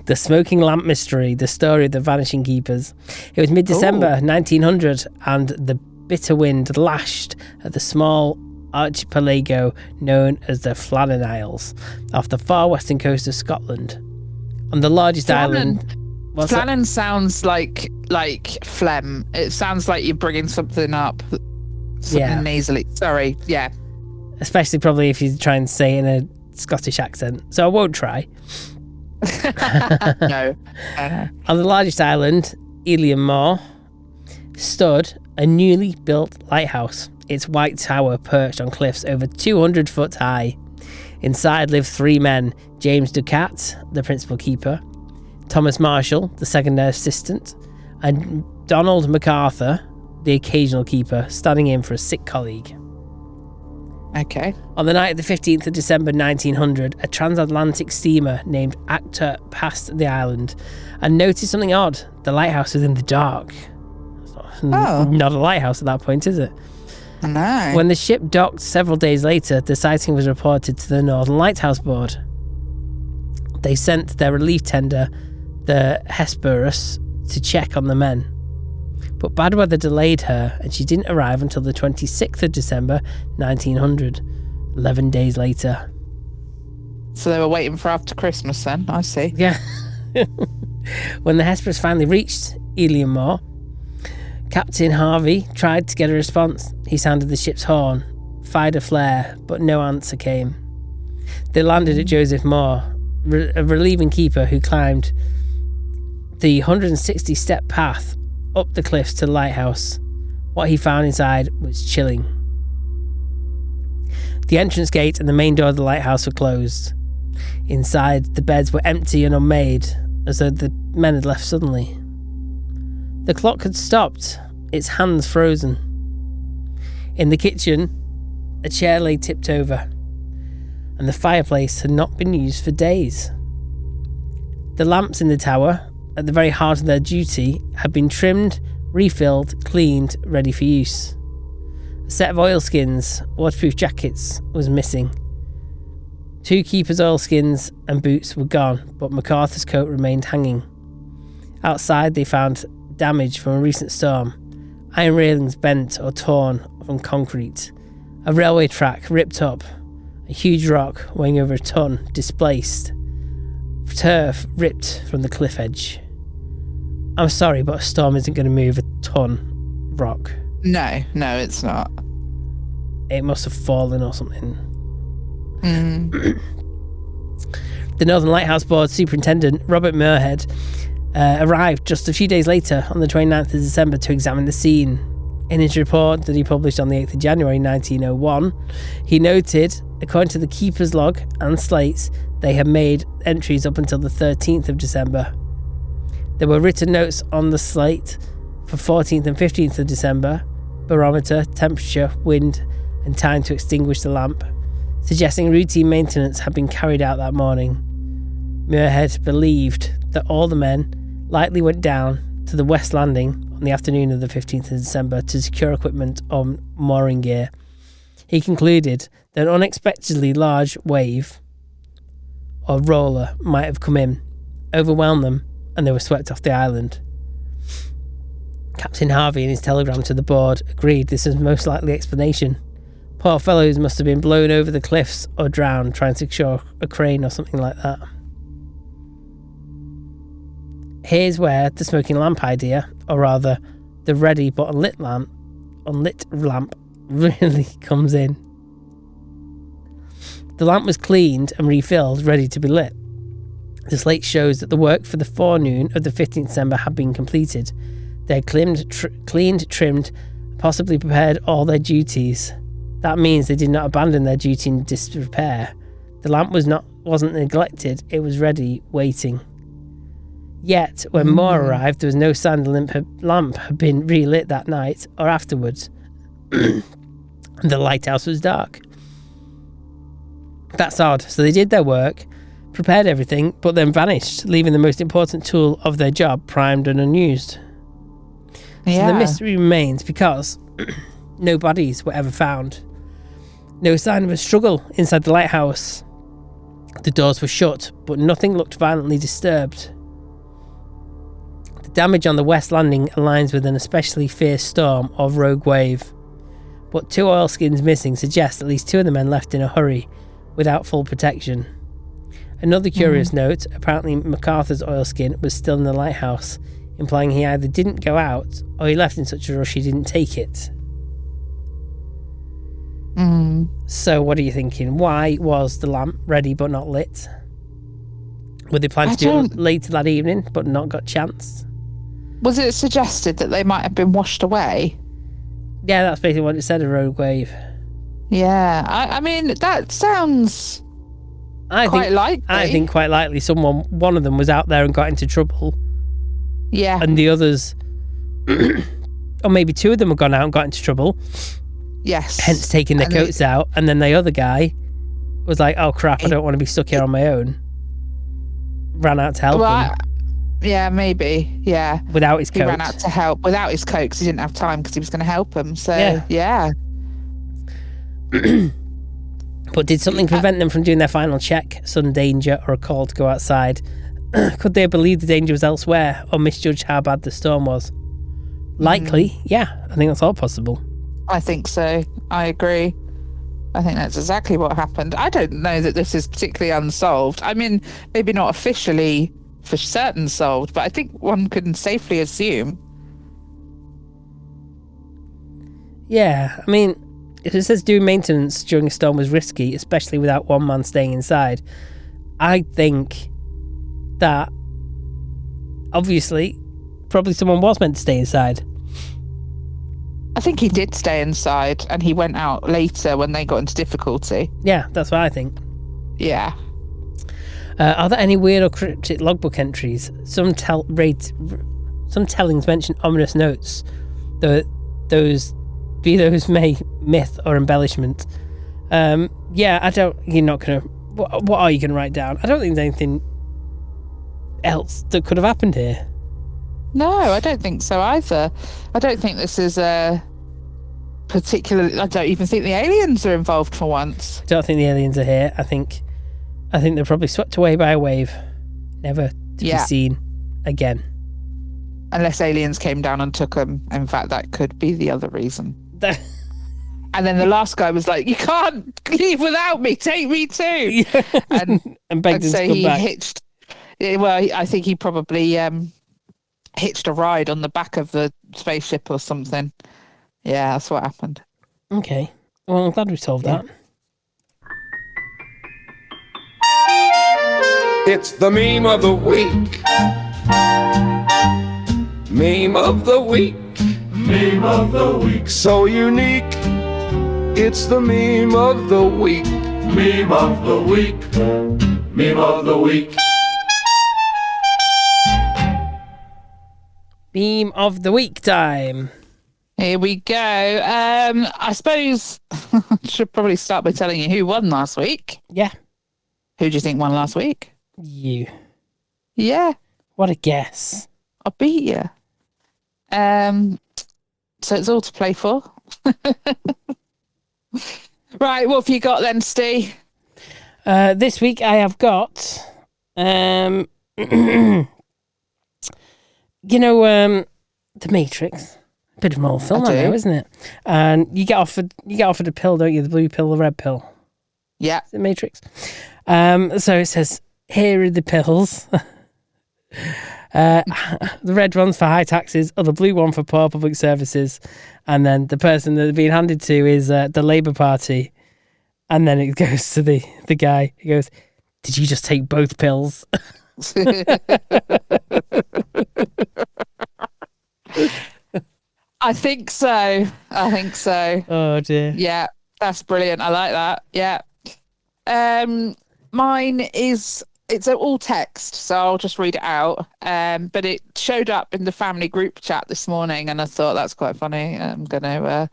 The smoking lamp mystery, the story of the vanishing keepers. It was mid-December 1900, and the bitter wind lashed at the small archipelago known as the Flannan Isles off the far western coast of Scotland. On the largest island... Flannan sounds like phlegm. It sounds like you're bringing something up. Something nasally. Sorry, yeah. Especially probably if you try and say it in a Scottish accent. So I won't try. No. On the largest island, Eliamore, stood a newly built lighthouse. Its white tower perched on cliffs over 200 foot high. Inside lived 3 men: James Ducat, the principal keeper, Thomas Marshall, the second assistant, and Donald MacArthur, the occasional keeper, standing in for a sick colleague. Okay. On the night of the 15th of December 1900, a transatlantic steamer named Actor passed the island and noticed something odd. The lighthouse was in the dark. It's not a lighthouse at that point, is it? No. When the ship docked several days later, the sighting was reported to the Northern Lighthouse Board. They sent their relief tender, the Hesperus, to check on the men. but bad weather delayed her and she didn't arrive until the 26th of December 1900, 11 days later. So they were waiting for after Christmas then, I see. Yeah. When the Hesperus finally reached Elian Moor, Captain Harvey tried to get a response. He sounded the ship's horn, fired a flare, but no answer came. They landed at Joseph Moor, a relieving keeper who climbed the 160-step path up the cliffs to the lighthouse. What he found inside was chilling. The entrance gate and the main door of the lighthouse were closed. Inside, the beds were empty and unmade, as though the men had left suddenly. The clock had stopped, its hands frozen. In the kitchen, a chair lay tipped over, and the fireplace had not been used for days. The lamps in the tower, at the very heart of their duty, had been trimmed, refilled, cleaned, ready for use. A set of oilskins, waterproof jackets, was missing. 2 keepers' oilskins and boots were gone, but MacArthur's coat remained hanging. Outside, they found damage from a recent storm. Iron railings bent or torn from concrete. A railway track ripped up. A huge rock weighing over a ton displaced. Turf ripped from the cliff edge. I'm sorry, but a storm isn't going to move a ton rock. No, it's not. It must have fallen or something. The Northern Lighthouse Board Superintendent, Robert Muirhead, arrived just a few days later on the 29th of December to examine the scene. In his report that he published on the 8th of January 1901, he noted, according to the keeper's log and slates, they had made entries up until the 13th of December. There were written notes on the slate for 14th and 15th of December, barometer, temperature, wind, and time to extinguish the lamp, suggesting routine maintenance had been carried out that morning. Muirhead believed that all the men likely went down to the West Landing on the afternoon of the 15th of December to secure equipment on mooring gear. He concluded that an unexpectedly large wave or roller might have come in, overwhelmed them, and they were swept off the island. Captain Harvey, in his telegram to the board, agreed this was most likely explanation. Poor fellows must have been blown over the cliffs or drowned trying to secure a crane or something like that. Here's where the smoking lamp idea, or rather the ready but unlit lamp really comes in. The lamp was cleaned and refilled, ready to be lit. The slate shows that the work for the forenoon of the 15th December had been completed. They had cleaned, trimmed, possibly prepared all their duties. That means they did not abandon their duty in disrepair. The lamp wasn't neglected, it was ready, waiting. Yet, when Moore arrived, there was no sign the lamp had been relit that night or afterwards. The lighthouse was dark. That's odd. So they did their work, prepared everything, but then vanished, leaving the most important tool of their job primed and unused. Yeah. So the mystery remains because no bodies were ever found. No sign of a struggle inside the lighthouse. The doors were shut, but nothing looked violently disturbed. The damage on the West Landing aligns with an especially fierce storm or rogue wave. But 2 oilskins missing suggests at least 2 of the men left in a hurry, without full protection. Another curious note, apparently MacArthur's oilskin was still in the lighthouse, implying he either didn't go out or he left in such a rush he didn't take it. So what are you thinking? Why was the lamp ready but not lit? Were they planning to do it later that evening but not got chance? Was it suggested that they might have been washed away? Yeah, that's basically what it said, a rogue wave. Yeah, I mean, that sounds quite likely. I think quite likely one of them was out there and got into trouble. Yeah. And the others, or maybe 2 of them had gone out and got into trouble. Yes. Hence taking their coats out. And then the other guy was like, oh crap, I don't want to be stuck here on my own. Ran out to help him. Yeah, maybe. Yeah. Without his coat. He ran out to help without his coat because he didn't have time because he was going to help him. So, yeah. But did something prevent them from doing their final check? Sudden danger or a call to go outside? Could they have believed the danger was elsewhere or misjudged how bad the storm was? likely, yeah, I think that's all possible. I think so. I agree. I think that's exactly what happened. I don't know that this is particularly unsolved. I mean, maybe not officially for certain solved, but I think one can safely assume. Yeah, I mean, if it says doing maintenance during a storm was risky, especially without one man staying inside, I think that obviously probably someone was meant to stay inside. I think he did stay inside and he went out later when they got into difficulty. Yeah, that's what I think. Yeah. Are there any weird or cryptic logbook entries? Some tellings mention ominous notes, though those may myth or embellishment. Yeah, I don't. You're not gonna. What are you gonna write down? I don't think there's anything else that could have happened here. No, I don't think so either. I don't think this is particularly. I don't even think the aliens are involved for once. I don't think the aliens are here. I think they're probably swept away by a wave, never to be seen again. Unless aliens came down and took them. In fact, that could be the other reason. And then the last guy was like, "You can't leave without me. Take me too." And begged him to come back. Hitched. Well, I think he probably hitched a ride on the back of the spaceship or something. Yeah, that's what happened. Okay. Well, I'm glad we solved that. It's the meme of the week. Meme of the week. Meme of the week. So unique. It's the meme of the week. Meme of the week. Meme of the week. Meme of the week time. Here we go. I suppose I should probably start by telling you who won last week. Yeah. Who do you think won last week? You. Yeah. What a guess. I beat you. So it's all to play for. Right, what have you got then, Steve? This week I have got, The Matrix. A bit of an old film, I know, isn't it? And you get offered a pill, don't you? The blue pill, the red pill. Yeah. The Matrix. So it says, here are the pills. The red one's for high taxes, or the blue one for poor public services, and then the person that they're being handed to is the Labour Party, and then it goes to the guy. He goes, "Did you just take both pills?" I think so. Oh dear. Yeah, that's brilliant. I like that. Yeah. Mine is. It's all text, so I'll just read it out. But it showed up in the family group chat this morning, and I thought that's quite funny. I'm gonna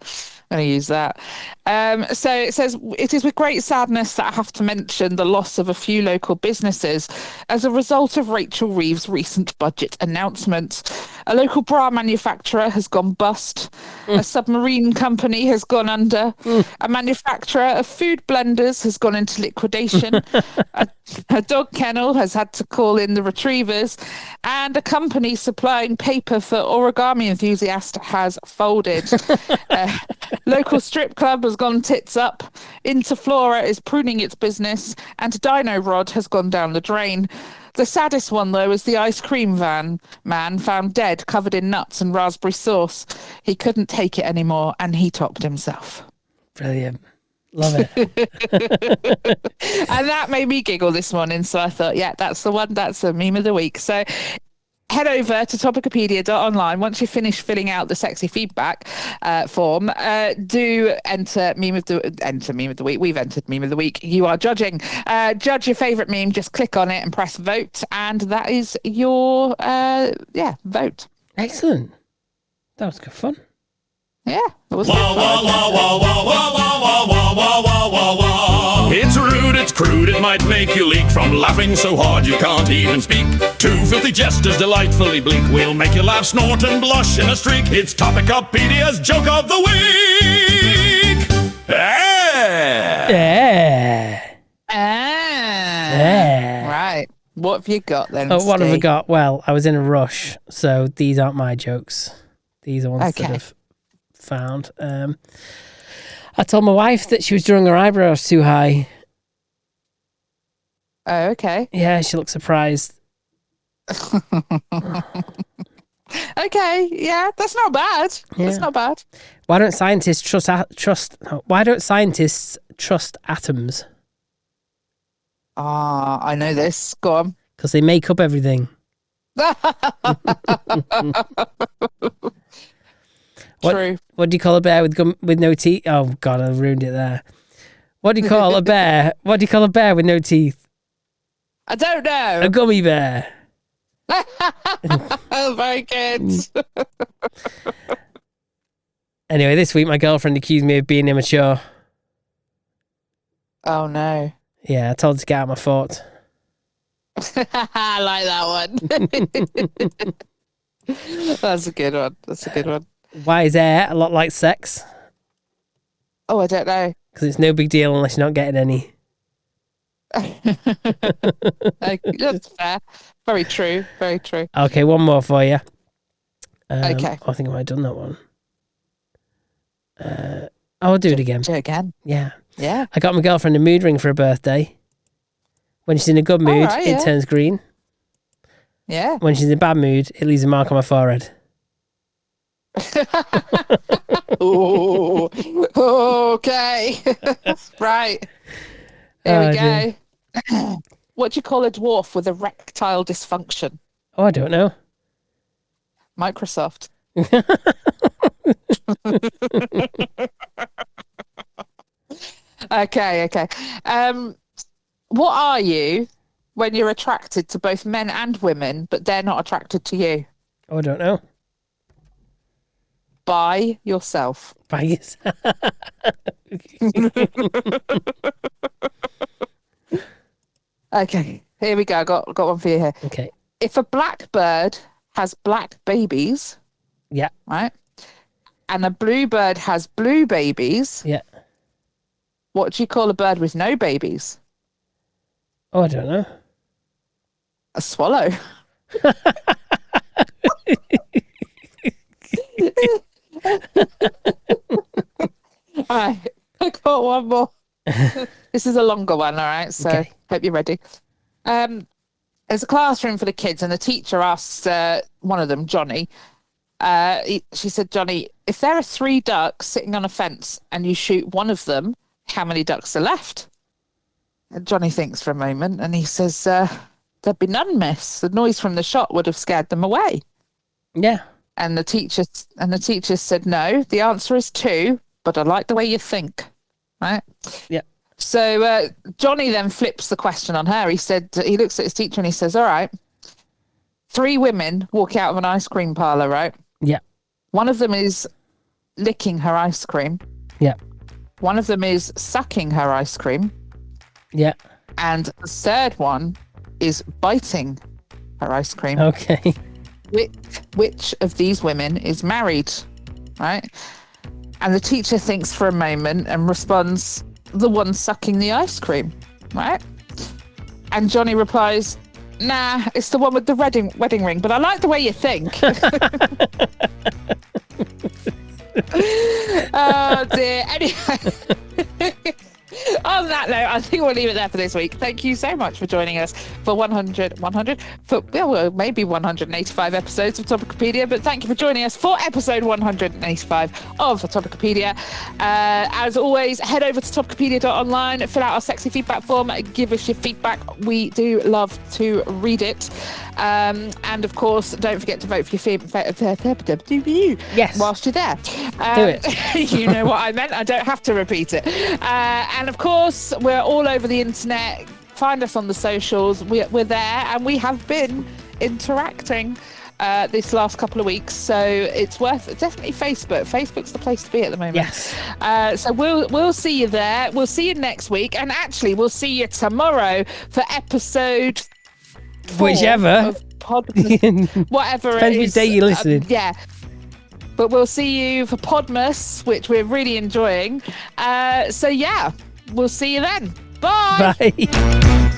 use that. So it says, "It is with great sadness that I have to mention the loss of a few local businesses as a result of Rachel Reeves' recent budget announcement. A local bra manufacturer has gone bust. A submarine company has gone under. A manufacturer of food blenders has gone into liquidation. A dog kennel has had to call in the retrievers, and a company supplying paper for origami enthusiasts has folded. Local strip club has gone tits up. Interflora is pruning its business, and Dino Rod has gone down the drain. The saddest one, though, is the ice cream van man found dead, covered in nuts and raspberry sauce. He couldn't take it anymore, and he topped himself." Brilliant. Love it. And that made me giggle this morning, so I thought, yeah, that's the one. That's the meme of the week. So head over to topicopedia.online. Once you finish filling out the sexy feedback form, do enter meme of the week. We've entered meme of the week. You are judging. Judge your favourite meme. Just click on it and press vote, and that is your vote. Excellent. That was good fun. Yeah, it was. It's rude, it's crude, it might make you leak from laughing so hard you can't even speak. Two filthy jesters delightfully bleak will make you laugh, snort and blush in a streak. It's Topicopedia's Joke of the Week. Right. What have you got then? Oh, what have I Steve? got? Well, I was in a rush, so these aren't my jokes. These are ones that I've found. I told my wife that she was drawing her eyebrows too high. Oh, okay. Yeah, she looked surprised. Okay, yeah, that's not bad. Yeah. That's not bad. Why don't scientists trust atoms? Ah, I know this. Go on. Because they make up everything. True. What do you call a bear with no teeth? Oh God, I ruined it there. What do you call a bear? What do you call a bear with no teeth? I don't know. A gummy bear. Oh, very good. Anyway, this week my girlfriend accused me of being immature. Oh no. Yeah, I told her to get out of my fort. I like that one. That's a good one. That's a good one. Why is air a lot like sex? Oh, I don't know. Because it's no big deal unless you're not getting any. That's fair. Very true. Very true. Okay, one more for you. Okay. I think I might have done that one. I'll do it again. Do it again. Yeah. Yeah. I got my girlfriend a mood ring for her birthday. When she's in a good mood, Alright, it yeah. turns green. Yeah. When she's in a bad mood, it leaves a mark on my forehead. Ooh. Okay. Right. Here we go. What do you call a dwarf with erectile dysfunction? Oh, I don't know. Microsoft. Okay. What are you when you're attracted to both men and women, but they're not attracted to you? Oh, I don't know. By yourself. By yourself. Okay, here we go. Got one for you here. Okay. If a black bird has black babies, Yeah. right, and a blue bird has blue babies, Yeah. what do you call a bird with no babies? Oh, I don't know. A swallow. All right, I got one more. This is a longer one, all right? So Okay. hope you're ready. There's a classroom for the kids, and the teacher asks one of them, Johnny. She said, Johnny, if there are 3 ducks sitting on a fence and you shoot one of them, how many ducks are left? And Johnny thinks for a moment, and he says, there'd be none, miss. The noise from the shot would have scared them away. Yeah. And the teacher said, no, the answer is 2, but I like the way you think. Right? Yeah. So Johnny then flips the question on her. He looks at his teacher and he says, all right, 3 women walk out of an ice cream parlor, right? Yeah. One of them is licking her ice cream. Yeah. One of them is sucking her ice cream. Yeah. And the third one is biting her ice cream. Okay. Which of these women is married? Right? And the teacher thinks for a moment and responds, the one sucking the ice cream, right? And Johnny replies, nah, it's the one with the wedding ring, but I like the way you think. Oh dear. Anyway, on that note, I think we'll leave it there for this week. Thank you so much for joining us for maybe 185 episodes of Topicopedia, but thank you for joining us for episode 185 of Topicopedia. As always, head over to topicopedia.online, fill out our sexy feedback form, give us your feedback. We do love to read it. And of course, don't forget to vote for your favorite Yes. whilst you're there. Do it. You know what I meant. I don't have to repeat it. And of course, we're all over the internet. Find us on the socials. We're there, and we have been interacting this last couple of weeks. So it's definitely Facebook. Facebook's the place to be at the moment. Yes. So we'll see you there. We'll see you next week, and actually, we'll see you tomorrow for episode 4 Whichever. of Podmas, whatever Depends it which is. day you're listening. Yeah. But we'll see you for Podmas, which we're really enjoying. So yeah, we'll see you then. Bye. Bye.